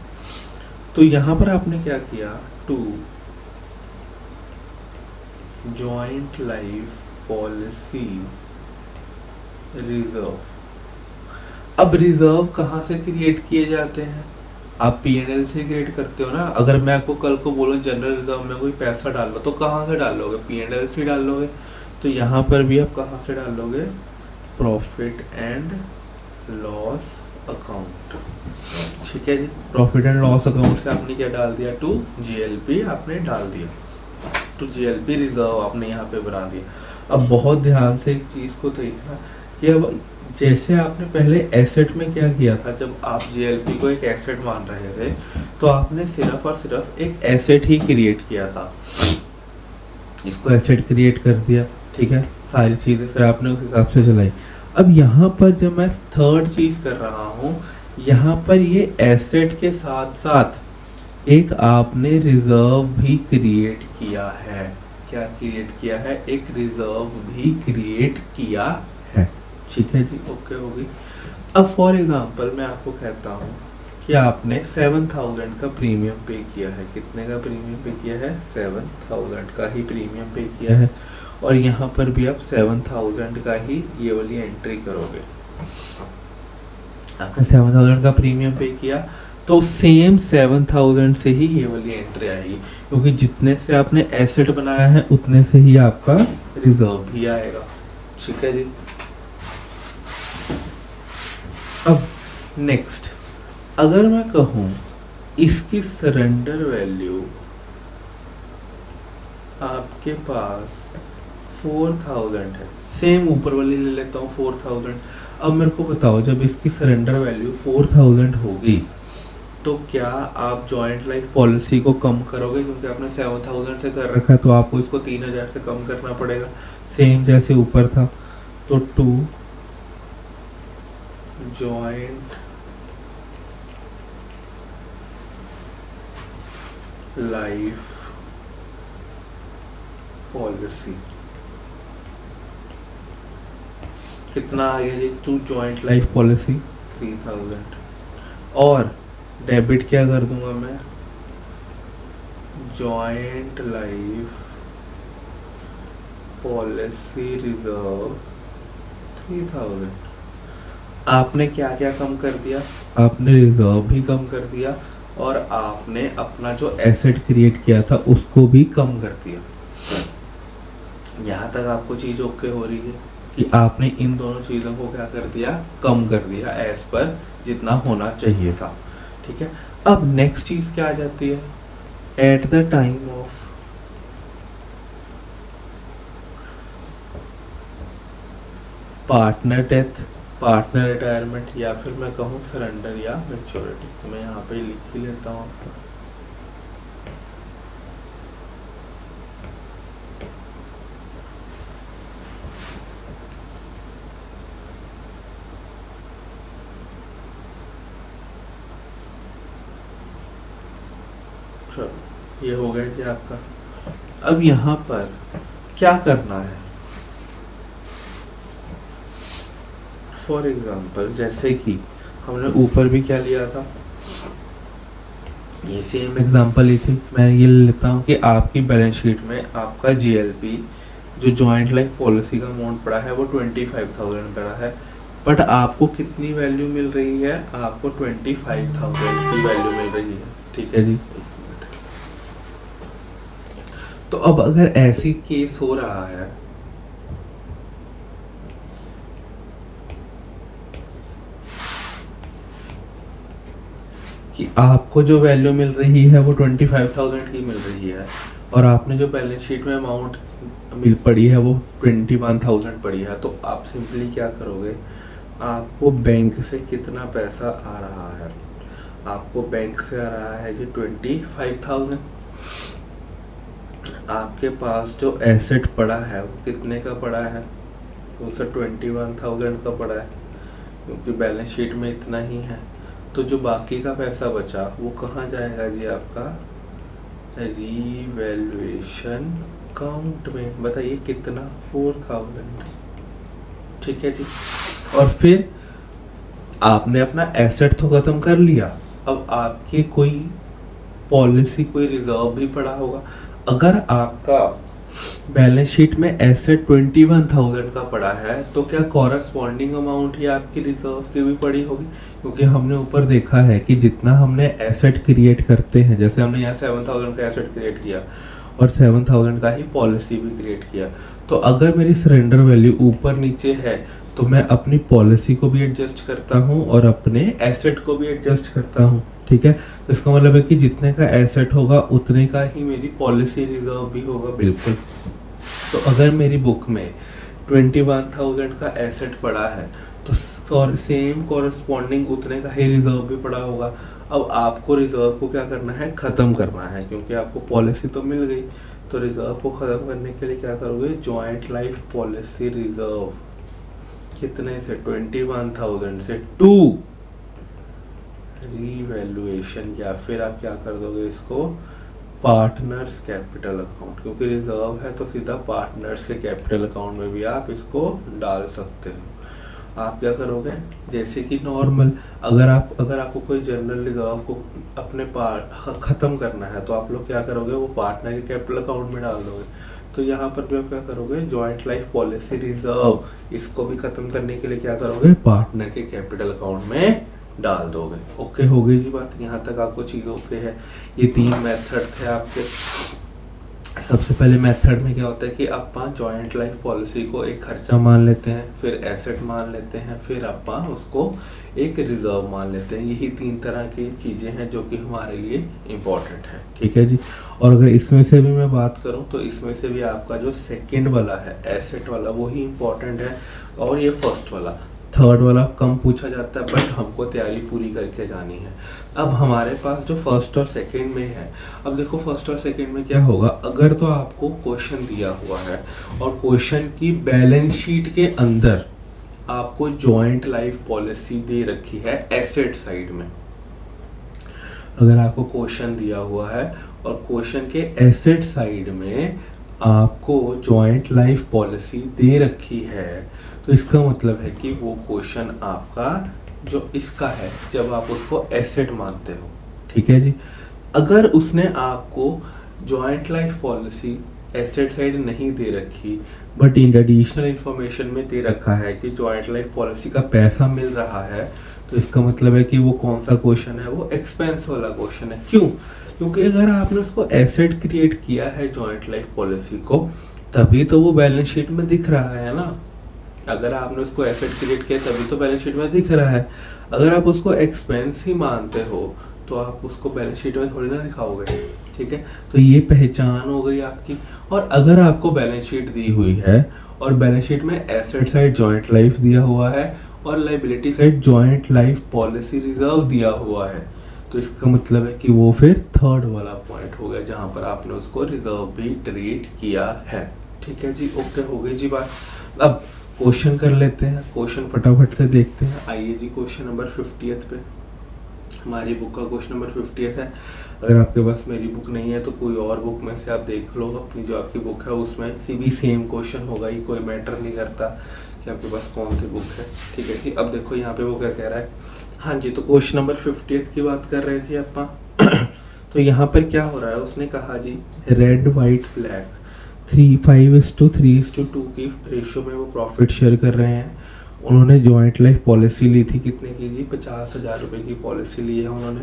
तो यहां पर आपने क्या किया, to joint life policy reserve. अब रिजर्व कहां से क्रिएट किए जाते हैं, आप पीएनएल से क्रिएट करते हो ना। अगर मैं आपको कल को बोलूं जनरल रिजर्व में कोई पैसा डाल लो, तो कहाँ से डालोगे, पीएनएल से डाल लोगे। तो यहाँ पर भी आप कहाँ से डालोगे, प्रॉफिट एंड लॉस अकाउंट। ठीक है जी, प्रॉफिट एंड लॉस अकाउंट से आपने क्या डाल दिया, टू जीएलपी आपने डाल दिया, टू जीएलपी रिजर्व आपने यहाँ पे बना दिया। अब बहुत ध्यान से एक चीज को देखना कि अब जैसे आपने पहले एसेट में क्या किया था, जब आप जीएलपी को एक एसेट मान रहे थे तो आपने सिर्फ और सिर्फ एक एसेट ही क्रिएट किया था, इसको एसेट क्रिएट कर दिया। ठीक है, सारी चीजें फिर आपने उस हिसाब से चलाई। अब यहाँ पर जब मैं थर्ड चीज कर रहा हूँ, यहाँ पर ये एसेट के साथ साथ एक आपने रिजर्व भी क्रिएट किया है। क्या क्रिएट किया है, एक रिजर्व भी क्रिएट किया है। ठीक है जी, ओके हो गई। अब फॉर एग्जांपल मैं आपको कहता हूँ कि आपने 7000 का प्रीमियम पे किया है। कितने का प्रीमियम पे किया है, 7000 का ही प्रीमियम पे किया है, और यहाँ पर भी आप 7000 का ही ये वाली एंट्री करोगे। आपने 7000 का प्रीमियम पे किया तो सेम 7000 से ही ये वाली एंट्री आएगी, क्योंकि जितने से आपने एसेट बनाया है उतने से ही आपका रिजर्व भी आएगा। ठीक है जी, अब नेक्स्ट अगर मैं कहूं इसकी सरेंडर वैल्यू आपके पास 4000 है, सेम ऊपर वाली ले लेता हूँ 4000। अब मेरे को बताओ, जब इसकी सरेंडर वैल्यू 4000 होगी तो क्या आप जॉइंट लाइफ पॉलिसी को कम करोगे, क्योंकि आपने 7000 से कर रखा है तो आपको इसको 3000 से कम करना पड़ेगा, सेम जैसे ऊपर था। तो टू जॉइंट लाइफ पॉलिसी कितना आ गया जी, टू जॉइंट लाइफ पॉलिसी 3000, और डेबिट क्या कर दूंगा मैं, जॉइंट लाइफ पॉलिसी रिजर्व 3000। आपने क्या क्या कम कर दिया? आपने रिजर्व भी कम कर दिया और आपने अपना जो एसेट क्रिएट किया था उसको भी कम कर दिया। यहाँ तक आपको चीज ओके हो रही है कि आपने इन दोनों चीजों को क्या कर दिया? कम कर दिया एज पर जितना होना चाहिए था। ठीक है, अब नेक्स्ट चीज क्या आ जाती है? At the time of partner death, partner retirement, या फिर मैं कहूँ सरेंडर या मैच्योरिटी। तो मैं यहाँ पे लिख ही लेता हूँ आपका। चलो ये हो गया जी आपका। अब यहाँ पर क्या करना है? फॉर एग्जाम्पल जैसे कि हमने ऊपर भी क्या लिया था, ये सेम एग्जांपल ही थी। मैं ये लेता हूँ कि आपकी बैलेंस शीट में आपका जीएलपी जो जॉइंट लाइफ पॉलिसी का अमाउंट पड़ा है वो 25,000 पड़ा है, बट आपको कितनी वैल्यू मिल रही है? आपको 25,000 की वैल्यू मिल रही है। ठीक है जी। तो अब अगर ऐसी केस हो रहा है कि आपको जो वैल्यू मिल रही है वो 25,000 की मिल रही है और आपने जो बैलेंस शीट में अमाउंट मिल पड़ी है वो 21,000 पड़ी है, तो आप सिंपली क्या करोगे? आपको बैंक से कितना पैसा आ रहा है? आपको बैंक से आ रहा है जी 25,000। आपके पास जो एसेट पड़ा है वो कितने का पड़ा है? वो सर 21,000 का पड़ा है, क्योंकि बैलेंस शीट में इतना ही है। तो जो बाकी का पैसा बचा वो कहाँ जाएगा जी? आपका रीवैल्यूएशन अकाउंट में। बताइए कितना? 4,000। ठीक है जी। और फिर आपने अपना एसेट तो खत्म कर लिया, अब आपके कोई पॉलिसी कोई रिजर्व भी पड़ा होगा। अगर आपका बैलेंस शीट में एसेट 21,000 का पड़ा है तो क्या कॉरस्पॉन्डिंग अमाउंट ही आपकी रिजर्व की भी पड़ी होगी? क्योंकि हमने ऊपर देखा है कि जितना हमने एसेट क्रिएट करते हैं, जैसे हमने यहाँ 7,000 का एसेट क्रिएट किया और 7,000 का ही पॉलिसी भी क्रिएट किया, तो अगर मेरी सरेंडर वैल्यू ऊपर नीचे है तो मैं अपनी पॉलिसी को भी एडजस्ट करता हूँ और अपने एसेट को भी एडजस्ट करता हूँ। ठीक है, तो इसका मतलब है कि जितने का एसेट होगा उतने का ही मेरी पॉलिसी रिजर्व भी होगा। बिल्कुल। तो अगर मेरी बुक में 21,000 का एसेट पड़ा है तो सेम कॉरस्पॉन्डिंग उतने का ही रिजर्व भी पड़ा होगा। अब आपको रिजर्व को क्या करना है? खत्म करना है, क्योंकि आपको पॉलिसी तो मिल गई। तो रिजर्व को खत्म करने के लिए क्या करोगे? जॉइंट लाइफ पॉलिसी रिजर्व कितने से? 21,000 से 2 रीवैल्यूएशन, या फिर आप क्या कर दोगे इसको? पार्टनर्स कैपिटल अकाउंट, क्योंकि रिजर्व है तो सीधा पार्टनर्स के कैपिटल अकाउंट में भी आप इसको डाल सकते हो। आप क्या करोगे? जैसे कि नॉर्मल अगर आपको कोई जनरल रिजर्व को अपने खत्म करना है तो आप लोग क्या करोगे? वो पार्टनर के कैपिटल अकाउंट में डाल दोगे। तो यहाँ पर भी आप क्या करोगे? जॉइंट लाइफ पॉलिसी रिजर्व इसको भी खत्म करने के लिए क्या करोगे? पार्टनर के कैपिटल अकाउंट में डाल दोगे। ओके हो गई जी बात? यहाँ तक आपको चीज ओके है? ये 3 मेथड थे आपके। सबसे पहले मेथड में क्या होता है कि अपन जॉइंट लाइफ पॉलिसी को एक खर्चा मान लेते हैं, फिर एसेट मान लेते हैं, फिर अपन उसको एक रिजर्व मान लेते हैं। यही 3 तरह की चीजें हैं जो कि हमारे लिए इम्पोर्टेंट है। ठीक है जी। और अगर इसमें से भी मैं बात करूं तो इसमें से भी आपका जो सेकंड वाला है एसेट वाला वही इम्पोर्टेंट है, और ये फर्स्ट वाला, थर्ड वाला कम पूछा जाता है, बट हमको तैयारी पूरी करके जानी है। अब हमारे पास जो फर्स्ट और सेकंड में है, अब देखो फर्स्ट और सेकंड में क्या होगा? अगर तो आपको क्वेश्चन दिया हुआ है और क्वेश्चन की बैलेंस शीट के अंदर आपको जॉइंट लाइफ पॉलिसी दे रखी है एसेट साइड में, अगर आपको क्वेश्चन दिया हुआ है और क्वेश्चन के एसेट साइड में आपको जॉइंट लाइफ पॉलिसी दे रखी है, तो इसका मतलब है कि वो क्वेश्चन आपका जो इसका है जब आप उसको एसेट मानते हो। ठीक है जी। अगर उसने आपको joint life policy asset side नहीं दे रखी, बट इन एडिशनल इंफॉर्मेशन में दे रखा है कि जॉइंट लाइफ पॉलिसी का पैसा मिल रहा है, तो इसका मतलब है कि वो कौन सा क्वेश्चन है, वो एक्सपेंस वाला क्वेश्चन है। क्यों? क्योंकि अगर आपने उसको एसेट क्रिएट किया है जॉइंट लाइफ पॉलिसी को, तभी तो वो बैलेंस शीट में दिख रहा है ना। अगर आपने उसको एसेट क्रिएट किया तभी तो बैलेंस शीट में दिख रहा है। अगर आप उसको एक्सपेंस ही मानते हो तो आप उसको बैलेंस शीट में थोड़ी ना दिखाओगे, ठीक है। तो ये पहचान हो गई आपकी। और अगर आपको बैलेंस शीट दी हुई है और बैलेंस शीट में एसेट साइड जॉइंट लाइफ दिया हुआ है और liability side joint life policy reserve दिया हुआ है, तो इसका मतलब है कि वो फिर थर्ड वाला पॉइंट हो गया जहां पर आपने उसको रिजर्व भी ट्रीट किया है। ठीक है जी, ओके हो गई जी बात। अब क्वेश्चन कर लेते हैं, क्वेश्चन फटाफट से देखते हैं। आइए जी, क्वेश्चन नंबर 50th पे, हमारी बुक का क्वेश्चन नंबर 50th है। अगर आपके पास मेरी बुक नहीं है तो कोई और बुक में से आप देख लो, अपनी जो आपकी बुक है उसमें भी सेम क्वेश्चन होगा ही, कोई मैटर नहीं करता कि आपके पास कौन सी बुक है। ठीक है जी, अब देखो यहाँ पे वो क्या कह रहा है। हाँ जी, तो क्वेश्चन नंबर 50th की बात कर रहे हैं जी अपना। तो यहाँ पर क्या हो रहा है, उसने कहा जी रेड वाइट ब्लैक 5:3:2 की रेशियो में वो प्रॉफिट शेयर कर रहे हैं। उन्होंने जॉइंट लाइफ पॉलिसी ली थी, कितने की जी, 50,000 रुपये की पॉलिसी ली है उन्होंने।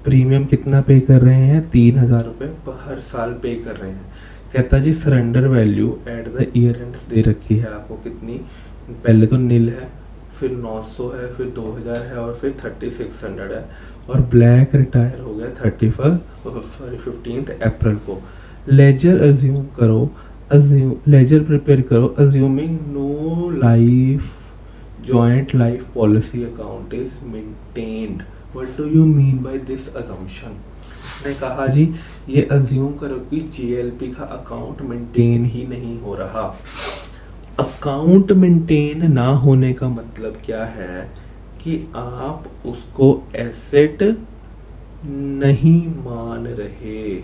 प्रीमियम कितना पे कर रहे हैं, 3,000 रुपये हर साल पे कर रहे हैं। कहता जी surrender value at the year end दे रखी है आपको कितनी, पहले तो नील है, फिर 900 है, फिर 2000 है और फिर 3600 है। और ब्लैक रिटायर हो गया 15th अप्रैल को। लेजर अज्यूम करो, लेजर प्रिपेयर करो, assuming no life joint life policy account is maintained. What do you mean by this assumption? ने कहा जी ये अज्यूम करो कि जीएलपी का अकाउंट मेंटेन ही नहीं हो रहा। अकाउंट मेंटेन ना होने का मतलब क्या है कि आप उसको एसेट नहीं मान रहे,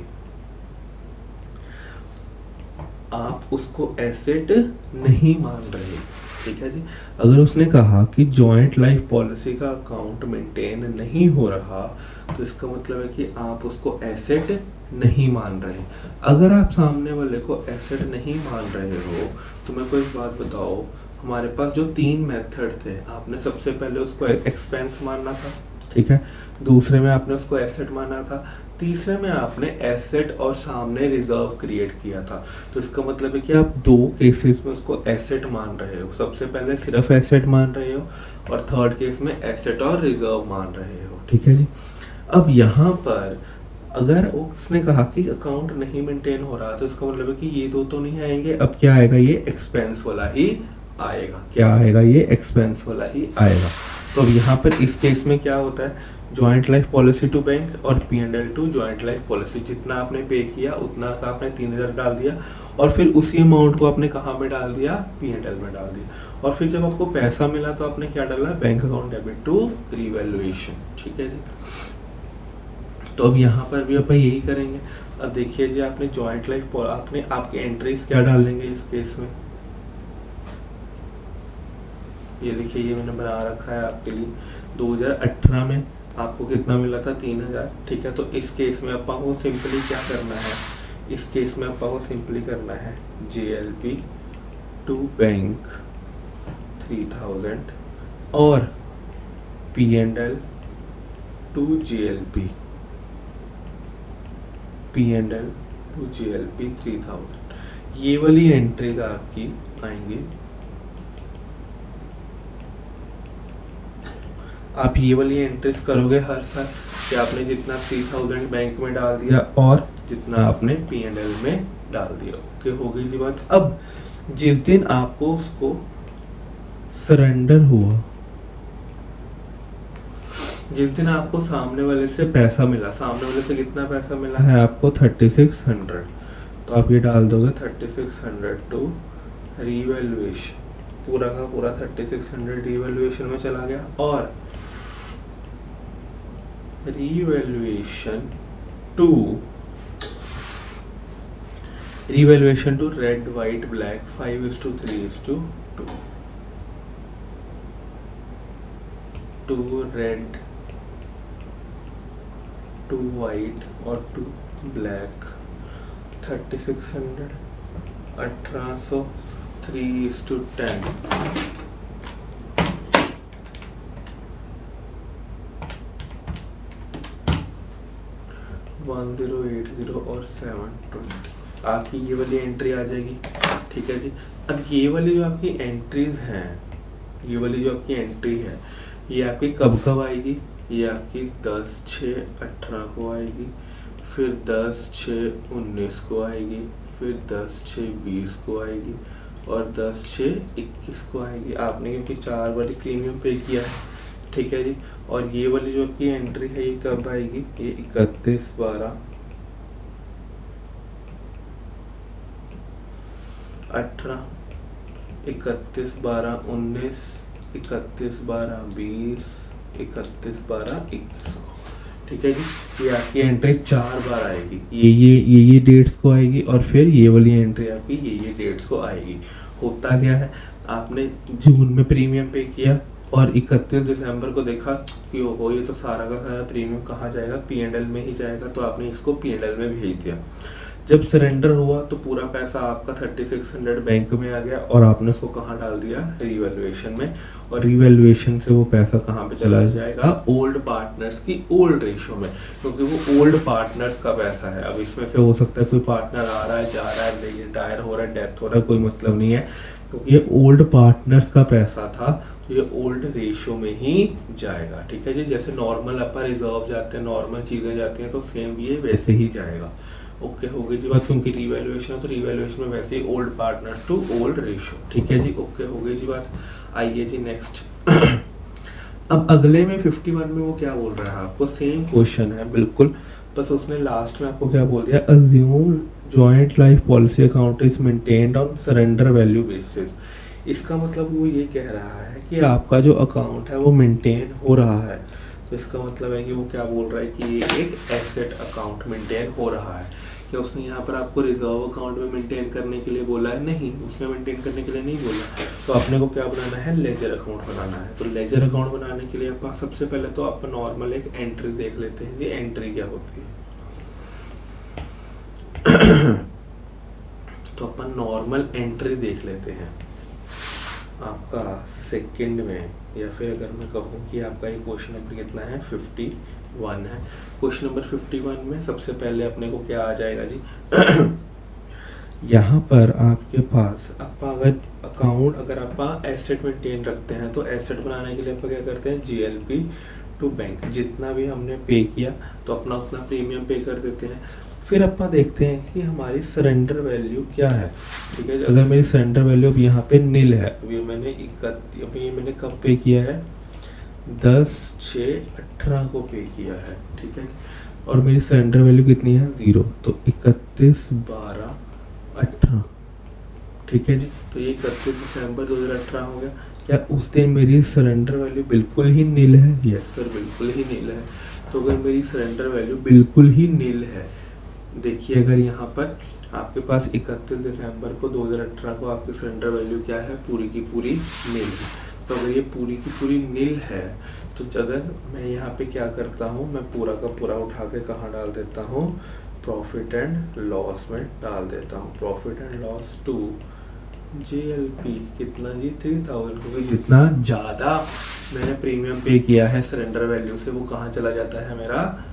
आप उसको एसेट नहीं मान रहे। ठीक है जी, अगर उसने कहा कि जॉइंट लाइफ पॉलिसी का अकाउंट मेंटेन नहीं हो रहा, तो इसका मतलब है कि आप उसको एसेट नहीं मान रहे। अगर आप सामने वाले को एसेट नहीं मान रहे हो तो मेरे को एक बात बताओ, हमारे पास जो 3 मेथड थे, आपने सबसे पहले उसको एक्सपेंस मानना था, ठीक है, दूसरे में आपने उसको एसेट माना था, तीसरे में आपने एसेट और सामने रिजर्व क्रिएट किया था। तो इसका मतलब है कि आप 2 केसेस में उसको एसेट मान रहे हो, सबसे पहले सिर्फ एसेट मान रहे हो और थर्ड केस में एसेट और रिजर्व मान रहे हो। ठीक है जी, अब यहाँ पर अगर उसने कहा कि अकाउंट नहीं मेंटेन हो रहा, तो इसका मतलब है कि ये दो तो नहीं आएंगे, अब क्या आएगा, ये एक्सपेंस वाला ही आएगा। क्या आएगा, ये एक्सपेंस वाला ही आएगा। तो अब यहाँ पर इस केस में क्या होता है, joint life policy to bank और P&L to joint life policy, जितना आपने पे किया उतना का आपने 3,000 डाल दिया और फिर उसी अमाउंट को आपने कहाँ में डाल दिया, P&L में डाल दिया। और फिर जब आपको पैसा मिला तो आपने क्या डाला, bank account debit to revaluation. ठीक है जी, तो अब यहाँ पर भी अपन यही करेंगे। अब देखिए जी, आपने जॉइंट लाइफ आपने आपके एंट्रीज क्या डाल देंगे इस केस में, ये देखिए ये मैंने बना रखा है आपके लिए। 2018 में आपको कितना मिला था, 3,000। ठीक है, तो इस केस में अपन को सिंपली क्या करना है, इस केस में अपन को सिंपली करना है JLP टू बैंक 3,000 और P&L to JLP, P&L to JLP 3,000। ये वाली एंट्रीज आपकी आएंगी, आप ये वाली एंट्रीज करोगे हर साल कि आपने जितना 3,000 बैंक में डाल दिया और जितना आपने P&L में डाल दिया। ओके हो गई जी बात। अब जिस दिन आपको उसको सरेंडर हुआ, जिस दिन आपको सामने वाले से पैसा मिला, सामने वाले से कितना पैसा मिला है आपको, 3600, तो आप ये डाल दोगे 3600 टू रिवैल्यूएशन, पूरा का पूरा 3600 रिवैल्यूएशन में चला गया और revaluation to red white black 5:3:2 to red to white और टू ब्लैक 3600 1800 3:10। 1080 और 720 आपकी ये वाली एंट्री आ जाएगी। ठीक है जी। अब ये वाली जो आपकी एंट्रीज हैं, ये वाली जो आपकी एंट्री है, ये आपकी कब कब आएगी? ये आपकी 10/6/18 को आएगी, फिर 10/6/19 को आएगी, फिर 10/6/20 को आएगी और 10/6/21 को आएगी। आपने क्योंकि 4 वाली प्रीमियम पे किया है, ठीक है जी। और ये वाली जो आपकी एंट्री है ये कब आएगी? ये 31/12/18, 31/12/19, 31/12/20, 31/12/21 को। ठीक है जी। ये आपकी एंट्री 4 बार आएगी, ये डेट्स को आएगी और फिर ये वाली एंट्री आपकी ये डेट्स को आएगी। होता क्या है, आपने जून में प्रीमियम पे किया और 31 दिसंबर को देखा कि ओहो ये तो सारा का सारा प्रीमियम कहाँ जाएगा, P&L में ही जाएगा, तो आपने इसको P&L में भेज दिया। जब सरेंडर हुआ तो पूरा पैसा आपका 3600 बैंक में आ गया और आपने उसको कहाँ डाल दिया? रिवैल्यूएशन में। और रिवैल्यूएशन से वो पैसा कहाँ पे चला जाएगा? ओल्ड पार्टनर्स की ओल्ड रेशो में, क्योंकि वो ओल्ड पार्टनर्स का पैसा है। अब इसमें से हो सकता है कोई पार्टनर आ रहा है, जा रहा है, रिटायर हो रहा है, डेथ हो रहा है, कोई मतलब नहीं है, क्योंकि ये ओल्ड पार्टनर्स का पैसा था, तो ये ओल्ड रेशो में ही जाएगा। ठीक है जी। जैसे नॉर्मल अपन रिजर्व जाते हैं, नॉर्मल चीज़ें जाती हैं, तो सेम ये वैसे ही जाएगा। ओके हो गई जी बात, क्योंकि रिवैल्यूएशन है तो रिवैल्यूएशन में वैसे ही old partner to old ratio. ठीक है जी। ओके हो गई जी बात। आइए जी नेक्स्ट। अब अगले में 51 में वो क्या बोल रहा है आपको? सेम क्वेश्चन है बिल्कुल, बस उसने लास्ट में आपको क्या बोल दिया? Assume joint life policy account is maintained on surrender value basis. इसका मतलब वो ये कह रहा है कि आपका जो अकाउंट है वो मेंटेन हो रहा है, तो इसका मतलब है कि वो क्या बोल रहा है कि ये एक एसेट अकाउंट मेंटेन हो रहा है। क्या उसने यहाँ पर आपको रिजर्व अकाउंट में मेंटेन करने के लिए बोला है? नहीं, उसने मेंटेन करने के लिए नहीं बोला। तो आपने को क्या बनाना है? लेजर अकाउंट बनाना है। तो लेजर अकाउंट बनाने के लिए आप सबसे पहले तो आप नॉर्मल एक एंट्री देख लेते हैं जी। एंट्री क्या होती है? तो अपन नॉर्मल एंट्री देख लेते हैं। आपका सेकंड में, या फिर अगर मैं कहूँ कि आपका ये क्वेश्चन नंबर कितना है? 51 है। क्वेश्चन नंबर 51 में सबसे पहले अपने को क्या आ जाएगा जी? यहाँ पर आपके पास अगर अकाउंट, अगर आप एसेट मेंटेन रखते हैं तो एसेट बनाने के लिए आप क्या करते हैं? GLP टू बैंक, जितना भी हमने पे किया तो अपना उतना प्रीमियम पे कर देते हैं। फिर अपन देखते हैं कि हमारी सरेंडर वैल्यू क्या है। ठीक है। अगर मेरी सरेंडर वैल्यू अब यहाँ पे नील है, अभी मैंने कब पे किया है? 10/6/18 को पे किया है। ठीक है। और मेरी सरेंडर वैल्यू कितनी है? 0, तो 31/12/18। ठीक है जी। तो ये 31 दिसंबर 2018 हो गया। क्या उस दिन मेरी सरेंडर वैल्यू बिल्कुल ही नील है? यस सर, बिल्कुल ही नील है। तो अगर मेरी सरेंडर वैल्यू बिल्कुल ही नील है, देखिए अगर यहाँ पर आपके पास 31 दिसंबर को 2018 को आपकी सरेंडर वैल्यू क्या है? पूरी की पूरी नील है। तो अगर ये पूरी की पूरी नील है, तो अगर मैं यहाँ पे क्या करता हूँ, मैं पूरा का पूरा उठा के कहाँ डाल देता हूँ? प्रॉफिट एंड लॉस में डाल देता हूँ। Profit and loss to GLP कितना जी? 3000, क्योंकि जितना ज़्यादा मैंने प्रीमियम पे किया है सरेंडर वैल्यू से, वो कहाँ चला जाता है? मेरा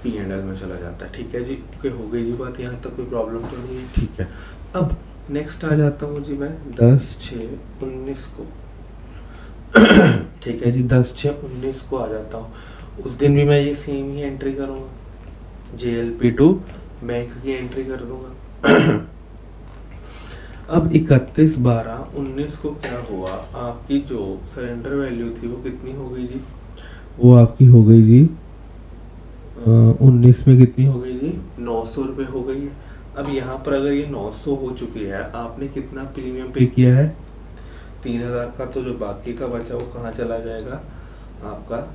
P&L में चला जाता है। ठीक है जी। ओके हो गई जी बात, यहाँ तक कोई प्रॉब्लम तो नहीं है? ठीक है। अब नेक्स्ट आ जाता हूँ जी मैं 10/6/19 को। ठीक है जी। 10/6/19 को आ जाता हूँ। उस दिन भी मैं ये सेम ही एंट्री करूँगा, GLP टू बैंक की एंट्री कर दूंगा। अब 31/12/19 को क्या हुआ? आपकी जो सरेंडर वैल्यू थी वो कितनी हो गई जी? वो आपकी हो गई जी 19 में कितनी हो गई जी? 900 रुपये हो गई है। अब यहाँ पर अगर ये 900 हो चुकी है, आपने कितना प्रीमियम पे किया है? 3000 का। तो जो बाकी का बचा वो कहाँ चला जाएगा? आपका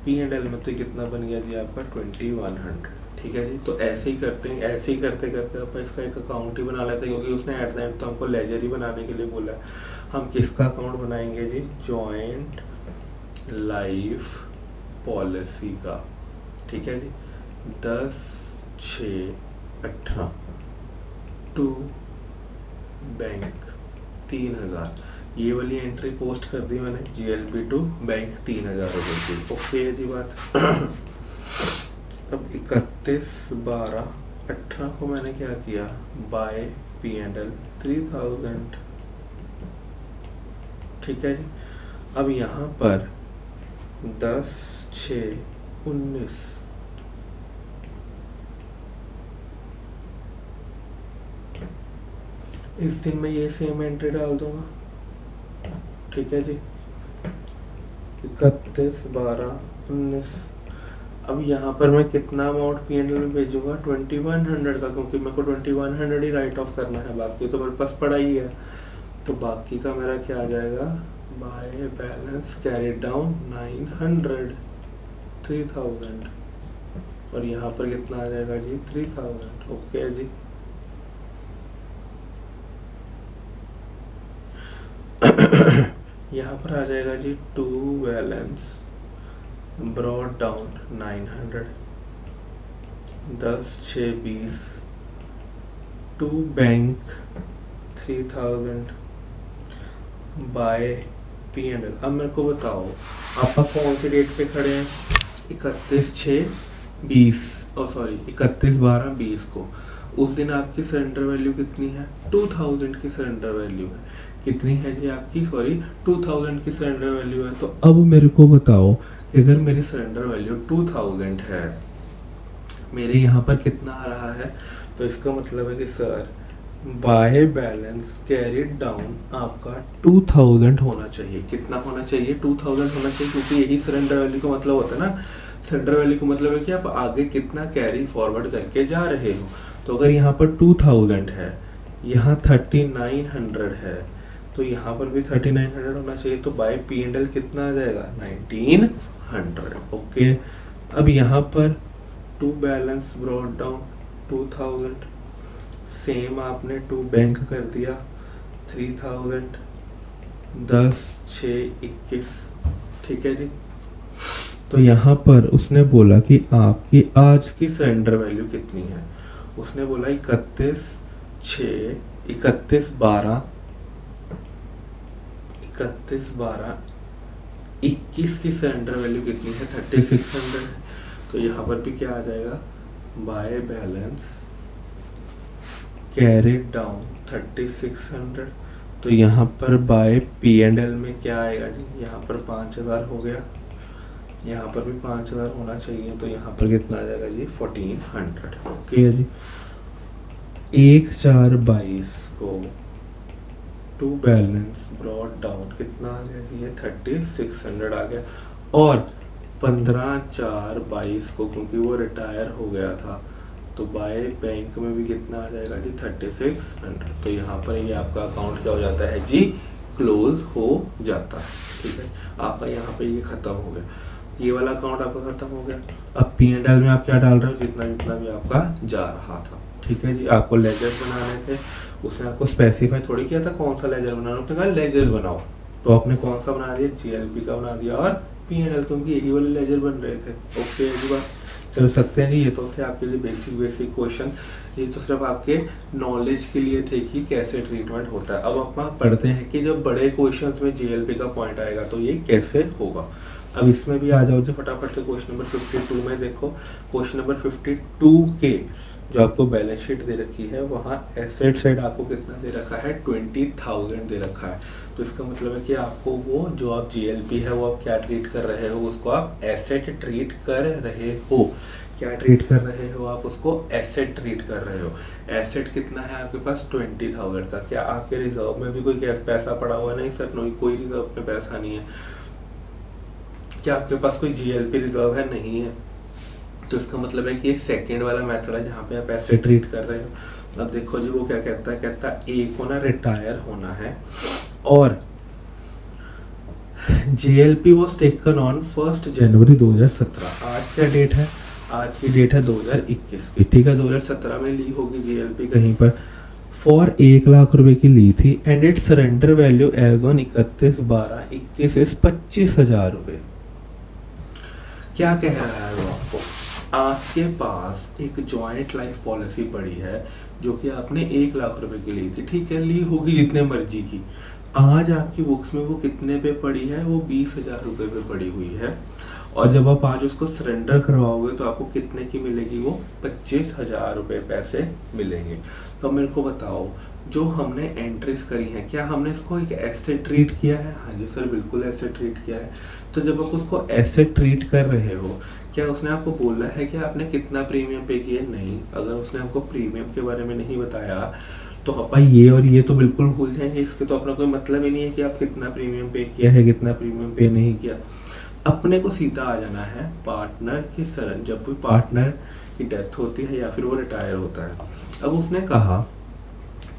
P&L में। तो कितना बन गया जी आपका? 2100। ठीक है जी। तो ऐसे ही करते हैं, ऐसे ही करते करते अपन इसका एक अकाउंट ही बना लेते हैं, क्योंकि उसने एट द एंड तो हमको लेजर ही बनाने के लिए बोला है। हम किसका अकाउंट बनाएंगे जी? जॉइंट लाइफ पॉलिसी का। ठीक है जी। 10/6/18 टू बैंक 3000, ये वाली एंट्री पोस्ट कर दी मैंने, GLP टू बैंक 3000 रुपये की। ओके है जी बात। अब 31/12/18 को मैंने क्या किया, बाय P&L 3000, ठीक है जी। अब यहाँ पर 10/6/19, इस दिन मैं ये सेम एंट्री डाल दूंगा, ठीक है जी। 31/12/19। अब यहाँ पर मैं कितना अमाउंट P&L में भेजूंगा, 2100 का, क्योंकि मेरे को 2100 ही राइट ऑफ करना है, बाकी तो मेरे पास पड़ा ही है। तो बाकी का मेरा क्या आ जाएगा, बाय बैलेंस कैरी डाउन 900 3000, और यहाँ पर कितना आ जाएगा जी, 3000। ओके जी। यहाँ पर आ जाएगा जी to balance brought down 900, 10/6/20, to bank 3000 by P&L। अब मेरे को बताओ आपका कौन सी डेट पे खड़े हैं, 31/12/20 को। उस दिन आपकी सरेंडर वैल्यू कितनी है, 2000 की सरेंडर वैल्यू है। कितनी है जी आपकी, सॉरी 2000 की सरेंडर वैल्यू है। तो अब मेरे को बताओ, अगर मेरी सरेंडर वैल्यू 2000 है, मेरे यहाँ पर कितना आ रहा है, तो इसका मतलब है कि sir by balance carried down आपका 2000 होना चाहिए। कितना होना चाहिए, 2000 होना चाहिए, क्योंकि यही सरेंडर वैल्यू का मतलब होता है ना। सरेंडर वैल्यू का मतलब है कि आप आगे कितना कैरी फॉरवर्ड करके जा रहे हो। तो अगर यहाँ पर 2000 है, यहाँ 3900 है, तो यहाँ पर भी 3900 होना चाहिए। तो बाय P&L कितना आ जाएगा, 1900। ओके। अब यहाँ पर to balance brought down 2000, same आपने टू बैंक कर दिया 3000, 10/6/21, ठीक है जी। तो यहाँ पर उसने बोला कि आपकी आज की सरेंडर वैल्यू कितनी है, उसने बोला 31/12/21 की सरेंडर वैल्यू कितनी है, 3600। तो यहाँ पर भी क्या आ जाएगा, बाय बैलेंस कैरिड डाउन 3600। तो यहाँ पर बाय P&L में क्या आएगा जी, यहाँ पर 5000 हो गया, यहाँ पर भी 5000 होना चाहिए। तो यहाँ पर कितना आ जाएगा जी, 1400। ओके है जी। 1/4/22 को टू बैलेंस ब्रॉड डाउन कितना आ गया जी, ये 3600 आ गया। और 15/4/22 को, क्योंकि वो रिटायर हो गया था, तो बाय बैंक में भी कितना आ जाएगा जी, 3600। तो यहाँ पर ये आपका अकाउंट क्या हो जाता है जी, क्लोज हो जाता है, ठीक है। आपका यहाँ पे ये खत्म हो गया, ये वाला अकाउंट आपका खत्म हो गया। अब P&L में आप क्या डाल रहे हो, जितना जितना भी आपका जा रहा था, ठीक है जी। आपको लेजर बनाने थे, उसने आपको स्पेसिफाई थोड़ी किया था कौन सा लेजर बनाना, उसने कहा लेजर बनाओ, तो आपने कौन सा बना दिया, GLP का बना दिया और P&L, क्योंकि यही वाले लेजर बन रहे थे। ओके जी बात, चल सकते हैं जी। ये तो थे आपके लिए बेसिक क्वेश्चन, ये तो सिर्फ आपके नॉलेज के लिए थे कि कैसे ट्रीटमेंट होता है। अब आप पढ़ते हैं कि जब बड़े क्वेश्चंस में GLP का पॉइंट आएगा तो ये कैसे होगा। अब इसमें भी आ जाओ जो फटाफट से क्वेश्चन नंबर 52 में देखो। क्वेश्चन नंबर 52 के जो आपको बैलेंस शीट दे रखी है, वहाँ एसेट साइड आपको कितना दे रखा है, 20,000 दे रखा है। तो इसका मतलब है कि आपको वो जो आप GLP है वो आप क्या ट्रीट कर रहे हो, उसको आप एसेट ट्रीट कर रहे हो। क्या ट्रीट कर रहे हो आप, उसको एसेट ट्रीट कर रहे हो। एसेट कितना है आपके पास, 20,000 का। क्या आपके रिजर्व में भी कोई पैसा पड़ा हुआ, नहीं सर, नहीं, कोई रिजर्व में पैसा नहीं है। क्या आपके पास कोई GLP रिजर्व है, नहीं है। तो इसका मतलब है कि ये सेकंड वाला मेथड है जहाँ पे आप ऐसे ट्रीट कर रहे हो। अब देखो जी वो क्या कहता है, कहता है ए को ना रिटायर होना है और GLP वाज टेकन ऑन 1 जनवरी 2017। आज क्या डेट है, आज की डेट है 2021 की, ठीक है। 2017 में ली होगी GLP कहीं पर, फॉर 1 लाख रुपए की ली थी and it surrender value as on 31/12/21 is 25,000 रुपए। क्या कह रहा है वो आपको, आपके पास एक जॉइंट लाइफ पॉलिसी पड़ी है जो कि आपने 1 लाख रुपए की ली थी, ठीक है, ली होगी जितने मर्जी की। आज आपकी बुक्स में वो कितने पे पड़ी है? वो 20,000 रुपए पे पड़ी हुई है। और जब आप आज उसको सरेंडर करवाओगे तो आपको कितने की मिलेगी? वो 25,000 रुपए पैसे मिलेंगे। तो मेरे को बताओ, जो हमने एंट्रीज करी हैं, क्या हमने इसको एक एसेट ट्रीट किया है? हाँ जी सर, बिल्कुल एसेट ट्रीट किया है। तो जब आप उसको एसेट ट्रीट कर रहे हो, क्या उसने आपको बोला है कि आपने कितना प्रीमियम पे किया? नहीं। अगर उसने आपको प्रीमियम के बारे में नहीं बताया तो अपन ये और ये तो बिल्कुल भूल जाएंगे, इसके तो अपना कोई मतलब ही नहीं है कि आप कितना प्रीमियम पे किया है, कितना प्रीमियम पे नहीं किया। अपने को सीधा आ जाना है पार्टनर की सरन, जब भी पार्टनर की डेथ होती है या फिर वो रिटायर होता है। अब उसने कहा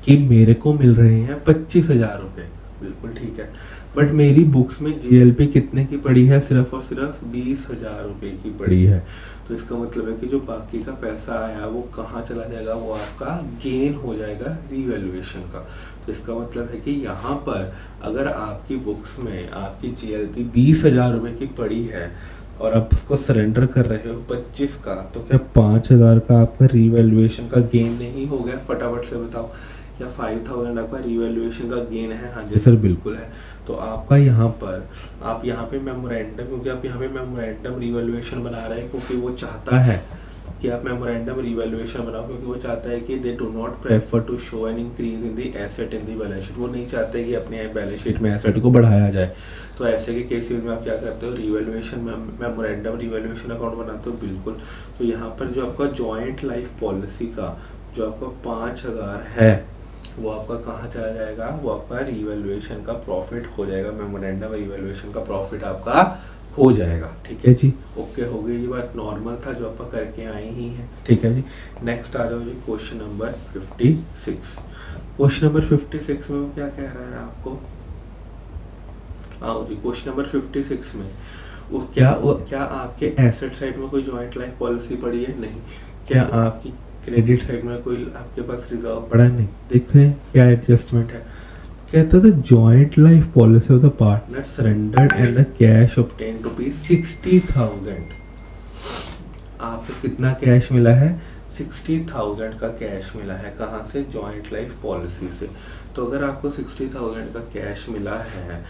कि मेरे को मिल रहे हैं 25,000 रुपये, बिल्कुल ठीक है, बट मेरी बुक्स में जीएलपी कितने की पड़ी है? सिर्फ और सिर्फ 20,000 रुपये की पड़ी है। तो इसका मतलब है कि जो बाकी का पैसा आया वो कहाँ चला जाएगा? वो आपका गेन हो जाएगा रीवैल्यूएशन का। तो इसका मतलब है कि यहाँ पर अगर आपकी बुक्स में आपकी जीएलपी 20,000 रुपये की पड़ी है और आप उसको सरेंडर कर रहे हो 25 का, तो क्या 5,000 का आपका रीवैल्यूएशन का गेन नहीं हो गया? फटाफट से बताओ। क्या 5,000 आपका रीवैल्यूएशन का गेन है? हाँ जी सर, बिल्कुल है। तो आपका यहाँ पर आप यहाँ पे मेमोरेंडम, क्योंकि आप यहाँ पे मेमोरेंडम रीवैल्यूएशन बना रहे हैं क्योंकि वो चाहता है कि आप मेमोरेंडम रीवैल्यूएशन बनाओ, क्योंकि वो चाहता है कि they do not prefer to show an increase in the asset in the balance sheet. वो नहीं चाहते कि अपने बैलेंस शीट में एसेट को बढ़ाया जाए। तो ऐसे के केसेस में आप क्या करते हो? रीवैल्यूएशन मेमोरेंडम रीवैल्यूएशन अकाउंट बनाते हो, बिल्कुल। तो यहाँ पर जो आपका जॉइंट लाइफ पॉलिसी का जो आपका 5,000 है वो आपका कहाँ चला जाएगा? वो आपका रीवैल्यूएशन का प्रॉफिट हो जाएगा, मेमोरेंडम रीवैल्यूएशन का प्रॉफिट आपका हो जाएगा। ठीक है जी, ओके, हो गई। ये बात नॉर्मल था जो आपका करके आई ही है। ठीक है जी, नेक्स्ट आ जाओ जी, क्वेश्चन नंबर 56। क्वेश्चन नंबर 56 में वो क्या कह रहा है आपको? आओ जी, क्वेश्चन नंबर 56 में वो क्या आपके एसेट साइड में कोई जॉइंट लाइफ पॉलिसी पड़ी है? नहीं। क्या आपकी क्रेडिट साइड में कोई आपके पास रिजर्व पड़ा? नहीं। देख रहे हैं क्या एडजस्टमेंट है। कहता था joint life policy of the partner surrendered and the cash obtained rupees 60,000। आपको कितना कैश मिला है? 60,000 का कैश मिला है। कहाँ से? जॉइंट लाइफ पॉलिसी से। तो अगर आपको 60,000 का कैश मिला है,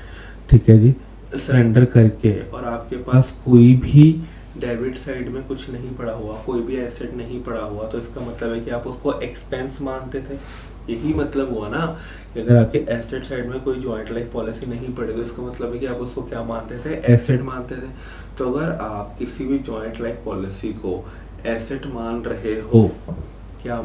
ठीक है जी, सरेंडर करके, और आपके पास कोई भी डेबिट साइड में कुछ नहीं पड़ा हुआ, कोई भी एसेट नहीं पड़ा हुआ, तो इसका मतलब है कि आप उसको एक्सपेंस मानते थे। यही मतलब हुआ ना कि अगर आपके एसेट साइड में कोई जॉइंट लाइफ पॉलिसी नहीं पड़ी तो इसका मतलब है कि आप उसको क्या मानते थे? एसेट मानते थे। तो अगर आप किसी भी जॉइंट लाइफ पॉलिसी को एसेट मान रहे हो, क्या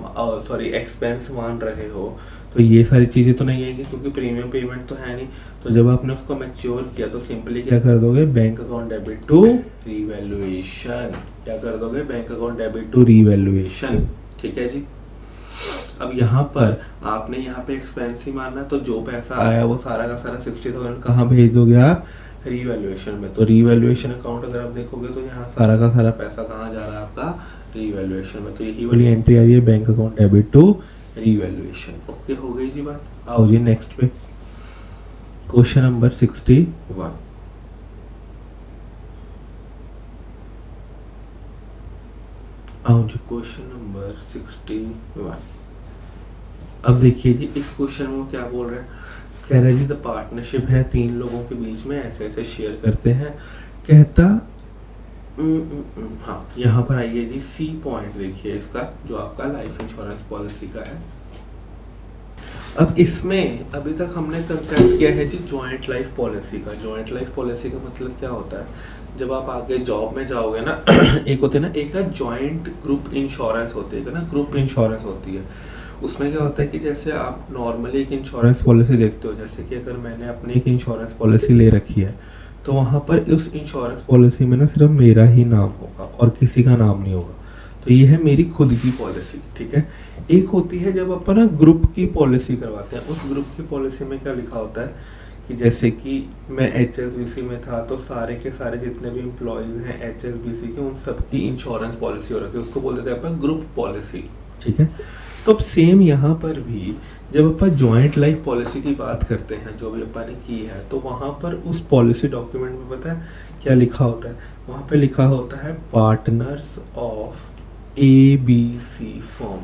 सॉरी एक्सपेंस मान रहे हो, तो ये सारी चीज़ें तो नहीं आएंगी क्योंकि प्रीमियम पेमेंट तो है नहीं। तो जब आपने उसको मैच्योर किया तो सिंपली क्या कर दोगे? Bank account debit to revaluation. क्या कर दोगे? Bank account debit to revaluation. ठीक है जी। अब यहाँ पर आपने यहाँ पे एक्सपेंस ही मानना, तो जो पैसा आया वो सारा का सारा 60,000 कहाँ भेज दोगे आप? रीवैल्यूएशन में। तो रीवैल्यूएशन अकाउंट अगर आप देखोगे तो यहाँ सारा का सारा पैसा कहाँ जा रहा है? आपका रीवैल्यूएशन में। तो यही वाली एंट्री आ रही है, bank account debit to revaluation. Okay, हो गई जी बात। आओ जी नेक्स्ट पे, क्वेश्चन नंबर 61। आओ जी, क्वेश्चन नंबर 61। अब देखिए जी, इस क्वेश्चन में क्या बोल रहे हैं? कह रहे जी द पार्टनरशिप है 3 लोगों के बीच में, ऐसे ऐसे शेयर करते हैं। कहता हाँ, यहाँ पर आइए जी, सी पॉइंट देखिए इसका, जो आपका लाइफ इंश्योरेंस पॉलिसी का है। अब इसमें अभी तक हमने कंसेप्ट किया है जी जॉइंट लाइफ पॉलिसी का। जॉइंट लाइफ पॉलिसी का मतलब क्या होता है? जब आप आगे जॉब में जाओगे ना एक होते ना, एक ना जॉइंट ग्रुप इंश्योरेंस होती है ना, ग्रुप इंश्योरेंस होती है। उसमें क्या होता है कि जैसे आप नॉर्मली एक इंश्योरेंस पॉलिसी देखते हो, जैसे कि अगर मैंने अपनी एक इंश्योरेंस पॉलिसी ले रखी है तो वहाँ पर उस इंश्योरेंस पॉलिसी में ना सिर्फ मेरा ही नाम होगा और किसी का नाम नहीं होगा। तो ये है मेरी खुद की पॉलिसी। ठीक है। एक होती है जब अपन ना ग्रुप की पॉलिसी करवाते हैं। उस ग्रुप की पॉलिसी में क्या लिखा होता है कि जैसे कि मैं HSBC में था तो सारे के सारे जितने भी एम्प्लॉयज हैं HSBC के, उन सबकी इंश्योरेंस पॉलिसी हो रखी है, उसको बोल देते हैं अपन ग्रुप पॉलिसी। ठीक है। तो अब सेम यहाँ पर भी जब अपन जॉइंट लाइफ पॉलिसी की बात करते हैं, जो भी अपन ने की है, तो वहाँ पर उस पॉलिसी डॉक्यूमेंट में पता है क्या लिखा होता है? वहाँ पे लिखा होता है पार्टनर्स ऑफ ABC फर्म।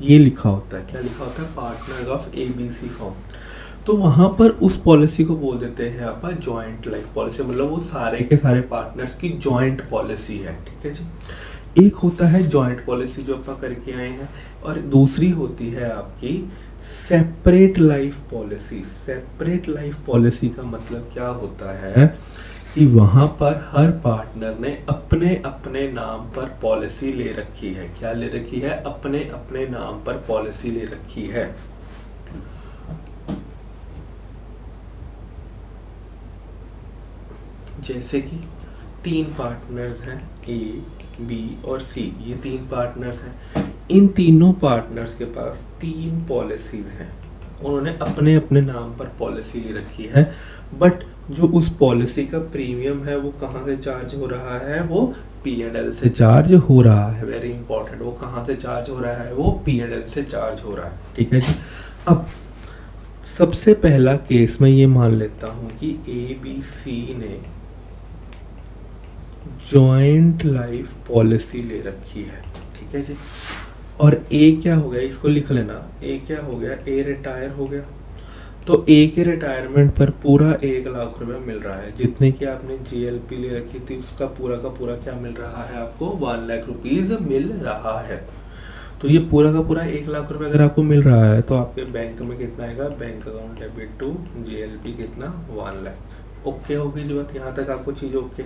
ये लिखा होता है, क्या लिखा होता है? Partners of ABC firm. तो वहाँ पर उस पॉलिसी को बोल देते हैं अपन जॉइंट लाइफ पॉलिसी, मतलब वो सारे के सारे पार्टनर्स की जॉइंट पॉलिसी है, ठीक है जी। एक होता है जॉइंट पॉलिसी जो अपन करके आए हैं, और दूसरी होती है आपकी separate life policy. Separate life policy का मतलब क्या होता है कि वहां पर हर पार्टनर ने अपने अपने नाम पर पॉलिसी ले रखी है। क्या ले रखी है? अपने अपने नाम पर पॉलिसी ले रखी है। जैसे कि 3 पार्टनर्स हैं, ए, बी और सी, ये 3 पार्टनर्स हैं। इन तीनों पार्टनर्स के पास 3 पॉलिसीज हैं, उन्होंने अपने अपने नाम पर पॉलिसी ले रखी है। बट जो उस पॉलिसी का प्रीमियम है वो कहाँ से चार्ज हो रहा है? वो P&L से चार्ज हो रहा है। वेरी इंपॉर्टेंट, वो कहाँ से चार्ज हो रहा है? वो P&L से चार्ज हो रहा है, ठीक है जी। अब सबसे पहला केस मैं ये मान लेता हूँ कि ABC ने जॉइंट लाइफ पॉलिसी ले रखी है, ठीक है जी। और ए क्या हो गया? इसको लिख लेना। ए क्या हो गया? ए रिटायर हो गया। तो ए के रिटायरमेंट पर पूरा 1 लाख रुपए मिल रहा है। जितने की आपने GLP ले रखी थी उसका पूरा का पूरा क्या मिल रहा है आपको? 1 लाख रुपीज मिल रहा है। तो ये पूरा का पूरा 1 लाख रुपए अगर आपको मिल रहा है तो आपके बैंक में कितना आएगा? Bank account debit to GLP कितना? 1 लाख। ओके होगी जी बात, यहाँ तक आपको चीज़ ओके।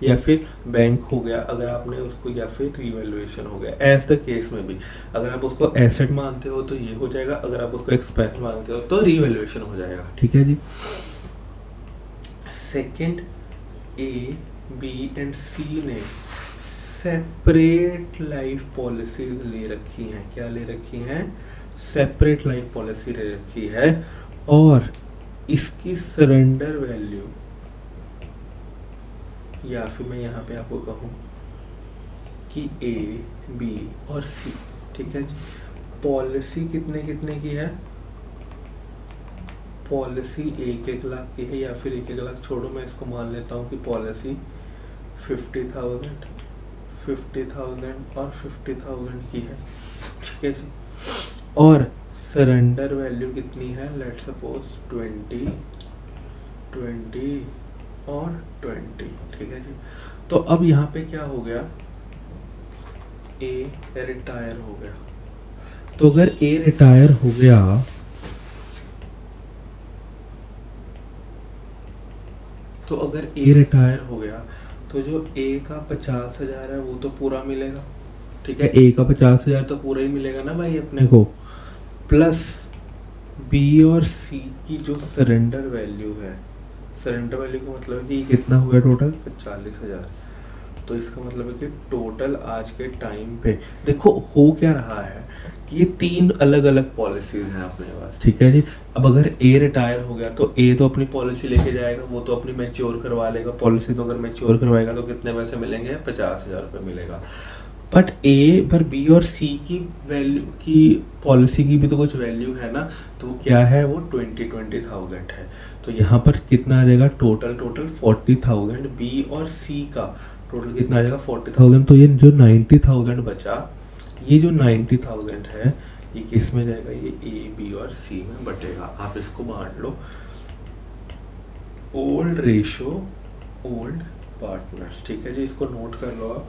या फिर बैंक हो गया अगर आपने उसको, या फिर रिवैल्यूएशन हो गया। एज द केस में भी अगर आप उसको एसेट मानते हो तो ये हो जाएगा, अगर आप उसको एक्सपेंस मानते हो तो रिवैल्यूएशन हो जाएगा, ठीक है जी। सेकंड, ए, बी एंड सी ने सेपरेट लाइफ पॉलिसीज ले रखी हैं। क्या ले रखी हैं? सेपरेट लाइफ पॉलिसी ले रखी है। और इसकी सरेंडर वैल्यू, या फिर मैं यहाँ पे आपको कहूँ कि ए, बी और सी, ठीक है जी, पॉलिसी कितने कितने की है? पॉलिसी 1-1 लाख की है, या फिर 1-1 लाख छोड़ो, मैं इसको मान लेता हूँ कि पॉलिसी 50,000 और 50,000 की है, ठीक है जी। और सरेंडर वैल्यू कितनी है? लेट्स सपोज 20 और 20, ठीक है जी। तो अब यहाँ पे क्या हो गया? ए रिटायर हो गया। तो अगर ए रिटायर हो गया तो जो ए का 50,000 है वो तो पूरा मिलेगा, ठीक है। ए का 50,000 तो पूरा ही मिलेगा ना भाई अपने को, प्लस बी और सी की जो सरेंडर वैल्यू है, सरेंडर वैल्यू का मतलब है कि कितना हो गया टोटल? 45,000। तो इसका मतलब है कि टोटल आज के टाइम पे देखो हो क्या रहा है, ये 3 अलग अलग पॉलिसीज हैं अपने पास, ठीक है जी। अब अगर ए रिटायर हो गया तो ए तो अपनी पॉलिसी लेके जाएगा, वो तो अपनी मैच्योर करवा लेगा पॉलिसी। तो अगर मैच्योर करवाएगा तो कितने पैसे मिलेंगे? 50,000 रुपये मिलेगा। बट ए पर बी और सी की वैल्यू की पॉलिसी की भी तो कुछ वैल्यू है ना, तो क्या है? वो 20,000 है। तो यहाँ पर कितना आ जाएगा? टोटल 40,000। बी और सी का टोटल कितना आ जाएगा? 40,000। तो ये जो 90,000 बचा, ये जो 90,000 है ये किस में जाएगा? ये ए, बी और सी में बटेगा। आप इसको बांट लो। ओल्ड रेशो, ओल्ड पार्टनर, ठीक है जी। इसको नोट कर लो आप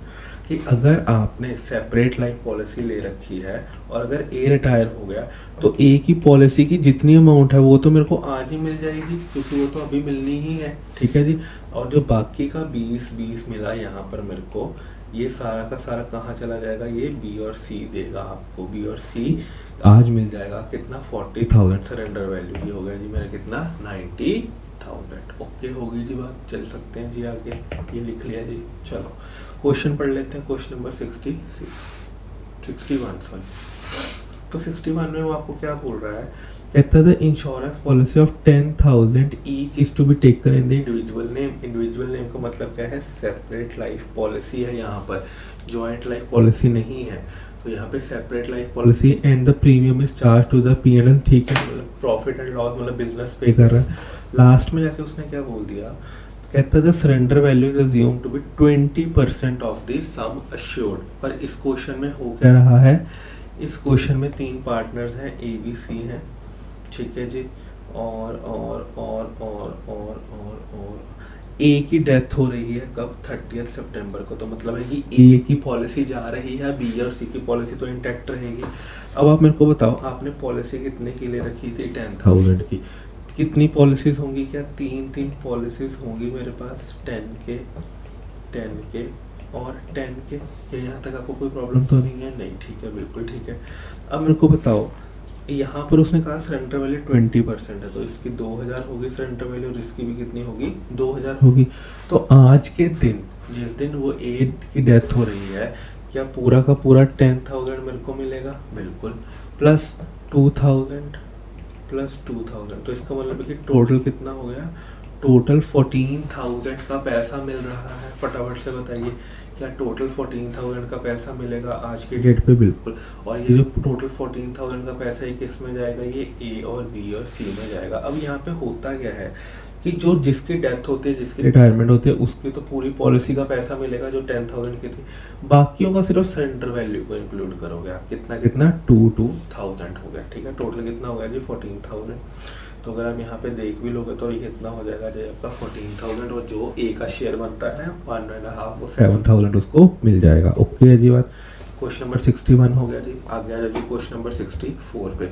कि अगर आपने सेपरेट लाइफ पॉलिसी ले रखी है और अगर ए रिटायर हो गया तो ए की पॉलिसी की जितनी अमाउंट है वो तो मेरे को आज ही मिल जाएगी, क्योंकि वो तो अभी मिलनी ही है, ठीक है जी। और जो बाकी का 20 मिला यहाँ पर मेरे को, ये सारा का सारा कहाँ चला जाएगा? ये बी और सी देगा आपको। बी और सी आज मिल जाएगा कितना? 40,000 सरेंडर वैल्यू। ये हो गया जी मेरा कितना? 90,000। ओके होगी जी बात, चल सकते हैं जी आगे। ये लिख लिया जी। चलो क्वेश्चन पढ़ लेते हैं। Question number 61 sorry. तो 61 में वो आपको क्या बोल रहा है? कहता है the insurance policy of 10,000 each is to be taken in the individual name. Individual name का मतलब क्या है? सेपरेट लाइफ पॉलिसी है, यहाँ पर जॉइंट लाइफ पॉलिसी नहीं है। तो यहाँ पे separate life policy and the premium is charge to the P&L, ठीक है, मतलब प्रॉफिट एंड लॉस मतलब बिजनेस पे कर रहा है। लास्ट में जाके उसने क्या बोल दिया, कहता है the surrender value is assume to be 20% of the sum assured. और इस क्वेश्चन में हो क्या रहा है, इस क्वेश्चन में 3 पार्टनर्स हैं, ABC हैं, ठीक है जी, और ए की डेथ हो रही है कब, 30 सितंबर को। तो मतलब है कि ए की पॉलिसी जा रही है, बी और सी की पॉलिसी तो इंटैक्ट रहेगी। अब आप मेरे को बताओ, आपने पॉलिसी कितने की ले रखी थी, 10,000 की। कितनी पॉलिसीज होंगी, क्या 3 पॉलिसीज होंगी मेरे पास, 10 के और 10 के। क्या यहाँ तक आपको कोई प्रॉब्लम तो नहीं है? नहीं, ठीक है, बिल्कुल ठीक है। अब मेरे को बताओ, यहाँ पर उसने कहा सरेंडर वैल्यू 20% है, तो इसकी 2000 होगी सरेंडर वैल्यू, और इसकी भी कितनी होगी, 2000 होगी। तो आज के दिन, जिस दिन वो ए की डेथ हो रही है, क्या पूरा का पूरा 10,000 मेरे को मिलेगा? बिल्कुल, प्लस 2000 प्लस 2000, तो इसका मतलब है कि टोटल कितना हो गया, टोटल 14,000 का पैसा मिल रहा है। फटाफट से बताइए, क्या टोटल 14,000 का पैसा मिलेगा आज के डेट पे? बिल्कुल। और ये जो टोटल 14,000 का पैसा है किस में जाएगा, ये ए और बी और सी में जाएगा। अब यहाँ पे होता क्या है कि जो जिसकी डेथ होती है, जिसकी रिटायरमेंट होती है, उसकी तो पूरी पॉलिसी का पैसा मिलेगा जो 10,000 की थी, बाकियों का सिर्फ सरेंडर वैल्यू को इंक्लूड करोगे आप, कितना कितना 2,000 हो गया, ठीक है। टोटल कितना हो गया जी, 14,000। तो अगर आप यहाँ पे देख भी लोगे तो ये कितना हो जाएगा जी आपका 14,000, और जो ए का शेयर बनता है 1.5 वो 7,000 उसको मिल जाएगा। ओके है जी बात। क्वेश्चन नंबर 61 हो गया जी। आगे आ जाओ जी क्वेश्चन नंबर 64 पे।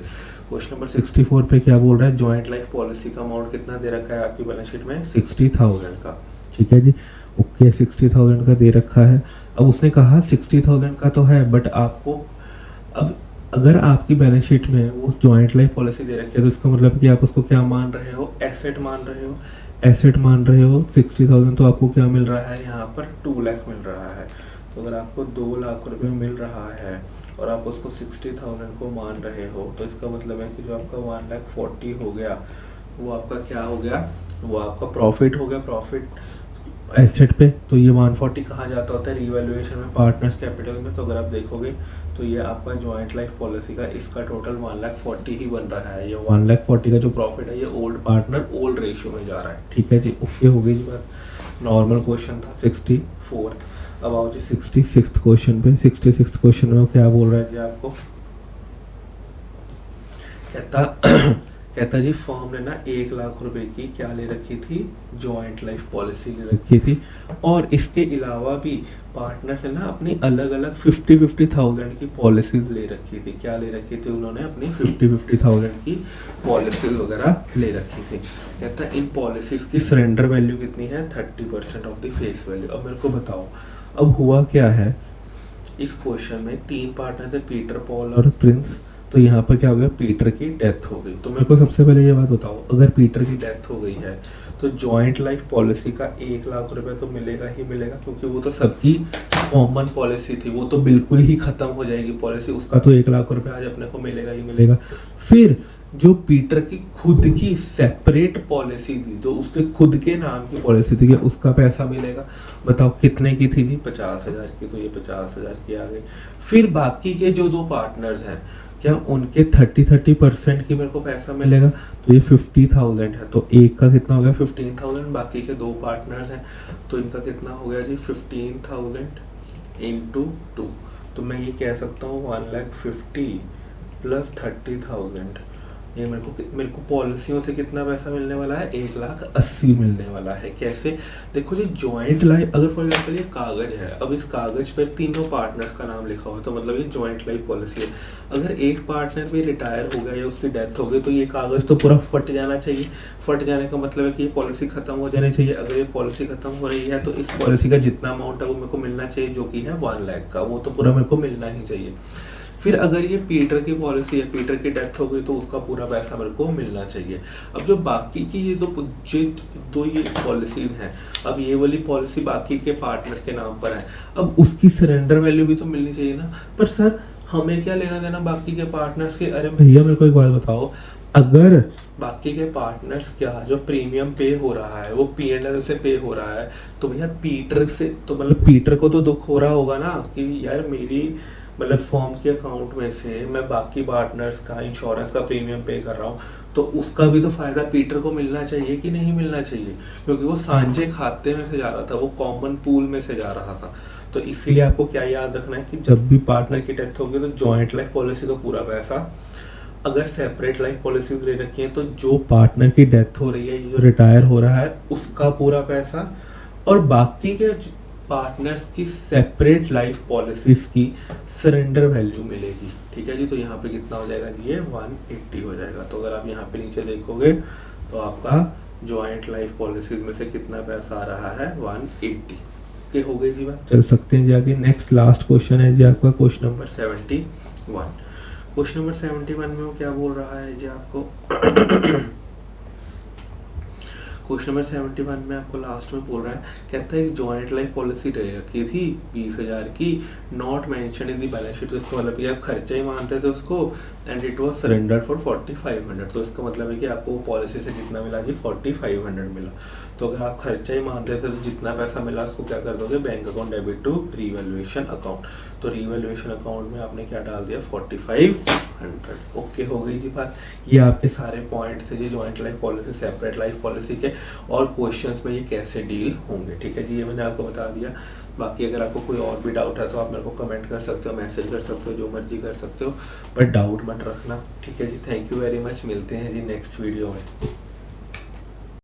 क्वेश्चन नंबर 64 पे क्या बोल रहा है, जॉइंट लाइफ पॉलिसी का अमाउंट कितना दे रखा है आपकी बैलेंस शीट में, 60,000 का, ठीक है जी। ओके, 60,000 का दे रखा है। अब उसने कहा 60,000 का तो है, बट आपको अब अगर आपकी बैलेंस शीट में वो जॉइंट लाइफ पॉलिसी दे रखी है, तो इसका मतलब कि आप उसको क्या मान रहे हो, एसेट मान रहे हो, एसेट मान रहे हो। 60,000 तो आपको क्या मिल रहा है यहाँ पर, 2 लाख मिल रहा है। तो अगर आपको 2 लाख रुपए मिल रहा है और आप उसको 60,000 को मान रहे हो, तो इसका मतलब है कि जो आपका 1,40,000 हो गया, वो आपका क्या हो गया, वो आपका प्रॉफिट हो गया, प्रॉफिट एसेट पे। तो ये 140 कहाँ जाता होता है, रिवैल्यूएशन में, पार्टनर्स कैपिटल में। तो अगर आप देखोगे तो ये आपका जॉइंट लाइफ पॉलिसी का इसका टोटल 1,40,000 ही बन रहा है। ये 1,40,000 का जो प्रॉफिट है ये ओल्ड पार्टनर ओल्ड रेशियो में जा रहा है, ठीक है जी। ओके हो गई जी बात। नॉर्मल क्वेश्चन था 64। अब आओ जी 66 क्वेश्चन पे। 66 क्वेश्चन में वो क्या बोल रहा है जी आपको, कहता जी फर्म ने ना 1 लाख रुपए की क्या ले रखी थी, जॉइंट लाइफ पॉलिसी ले रखी थी, और इसके अलावा भी पार्टनर्स ने ना अपनी अलग अलग 50,000 की पॉलिसीज ले रखी थी। क्या ले रखी थी उन्होंने, अपनी 50,000 की पॉलिसीज वगैरह ले रखी थी। कहता इन पॉलिसीज की सरेंडर वैल्यू कितनी है, 30% ऑफ द फेस वैल्यू। अब मेरे को बताओ, अब हुआ क्या है, इस क्वेश्चन में 3 पार्टनर थे, पीटर, पॉल और प्रिंस। तो यहाँ पर क्या हो गया, पीटर की डेथ हो गई। तो मेरे को सबसे पहले ये बात बताओ, अगर पीटर की डेथ हो गई है तो जॉइंट लाइफ पॉलिसी का 1 लाख रुपए तो मिलेगा ही मिलेगा, क्योंकि वो तो सबकी कॉमन पॉलिसी थी, वो तो बिल्कुल ही खत्म हो जाएगी पॉलिसी, उसका तो 1 लाख रुपए आज अपने को मिलेगा ही मिलेगा। फिर जो पीटर की खुद की सेपरेट पॉलिसी थी, जो उसके खुद के नाम की पॉलिसी थी, उसका पैसा मिलेगा। बताओ कितने की थी जी, 50,000 की। तो ये 50,000 की आ गई। फिर बाकी के जो 2 पार्टनर्स हैं, क्या उनके 30% की मेरे को पैसा मिलेगा। तो ये 50,000 है, तो एक का कितना हो गया, 15,000। बाकी के 2 पार्टनर्स हैं, तो इनका कितना हो गया जी, 15,000 इंटू 2। तो मैं ये कह सकता हूँ 1,50,000 प्लस 30,000। ये मेरे को पॉलिसियों से कितना पैसा मिलने वाला है, 1,80,000 मिलने वाला है। कैसे, देखो जी जॉइंट लाइफ, अगर फॉर एग्जाम्पल ये कागज है, अब इस कागज पर तीनों पार्टनर्स का नाम लिखा हुआ है, तो मतलब ये जॉइंट लाइफ पॉलिसी है। अगर एक पार्टनर भी रिटायर हो गया या उसकी डेथ हो गई, तो ये कागज तो पूरा फट जाना चाहिए। फट जाने का मतलब है कि ये पॉलिसी खत्म हो जानी चाहिए। अगर ये पॉलिसी खत्म हो रही है, तो इस पॉलिसी का जितना अमाउंट है वो मेरे को मिलना चाहिए, जो कि है 1 लाख का, वो तो पूरा मेरे को मिलना ही चाहिए। फिर अगर ये पीटर की पॉलिसी है, पीटर की डेथ हो गई, तो उसका पूरा पैसा मेरे को मिलना चाहिए। अब जो बाकी की ये दो ये पॉलिसीज हैं, अब ये वाली पॉलिसी बाकी के पार्टनर के नाम पर है, अब उसकी सरेंडर वैल्यू भी तो मिलनी चाहिए ना। पर सर हमें क्या लेना देना बाकी के पार्टनर्स के। अरे भैया मेरे को एक बात बताओ, अगर बाकी के पार्टनर्स क्या जो प्रीमियम पे हो रहा है वो P&L से पे हो रहा है, तो भैया पीटर से, तो मतलब पीटर को तो दुख हो रहा होगा ना कि यार मेरी मतलब फर्म के अकाउंट में से मैं बाकी पार्टनर्स का इंश्योरेंस का प्रीमियम पे कर रहा हूँ, तो उसका भी तो फायदा पीटर को मिलना चाहिए कि नहीं मिलना चाहिए, क्योंकि वो सांझे खाते में से जा रहा था, वो कॉमन पूल में से जा रहा था। तो इसीलिए आपको क्या याद रखना है कि जब भी पार्टनर की डेथ होगी तो जॉइंट लाइफ पॉलिसी का पूरा पैसा, अगर सेपरेट लाइफ पॉलिसीज ले रखी है तो जो पार्टनर की डेथ हो रही है, जो रिटायर हो रहा है उसका पूरा पैसा, और बाकी के पार्टनर्स की सेपरेट लाइफ पॉलिसीज की सरेंडर वैल्यू मिलेगी। ठीक है जी, तो यहाँ पे कितना हो जाएगा जी, ये 180 हो जाएगा। तो अगर आप यहाँ पे नीचे देखोगे तो आपका जॉइंट लाइफ पॉलिसीज में से कितना पैसा आ रहा है, 180 के हो गई जी बात। चल सकते हैं जी आगे। नेक्स्ट लास्ट क्वेश्चन है जी आपका क्वेश्चन नंबर 71। क्वेश्चन नंबर 71 में वो क्या बोल रहा है जी आपको क्वेश्चन नंबर 71 में आपको लास्ट में बोल रहा है, कहता है कि जॉइंट लाइफ पॉलिसी रखी थी 20,000 की, not mention in the balance sheet. तो इसका मतलब कि आप खर्चा ही मानते थे उसको, and it was surrendered for 4500। तो इसका मतलब है कि आपको पॉलिसी से कितना मिला जी, 4500 मिला। तो अगर आप खर्चा ही मानते थे तो जितना पैसा मिला उसको क्या कर दोगे, bank account debit to revaluation account. तो रीवैल्यूएशन अकाउंट में आपने क्या डाल दिया, 4500। ओके हो गई जी बात। ये आपके सारे पॉइंट थे जी joint life policy separate life policy के, और क्वेश्चंस में ये कैसे डील होंगे। ठीक है जी, ये मैंने आपको बता दिया। बाकी अगर आपको कोई और भी डाउट है तो आप मेरे को कमेंट कर सकते हो, मैसेज कर सकते हो, जो मर्जी कर सकते हो, बट डाउट मत रखना। ठीक है जी, थैंक यू वेरी मच, मिलते हैं जी नेक्स्ट वीडियो में।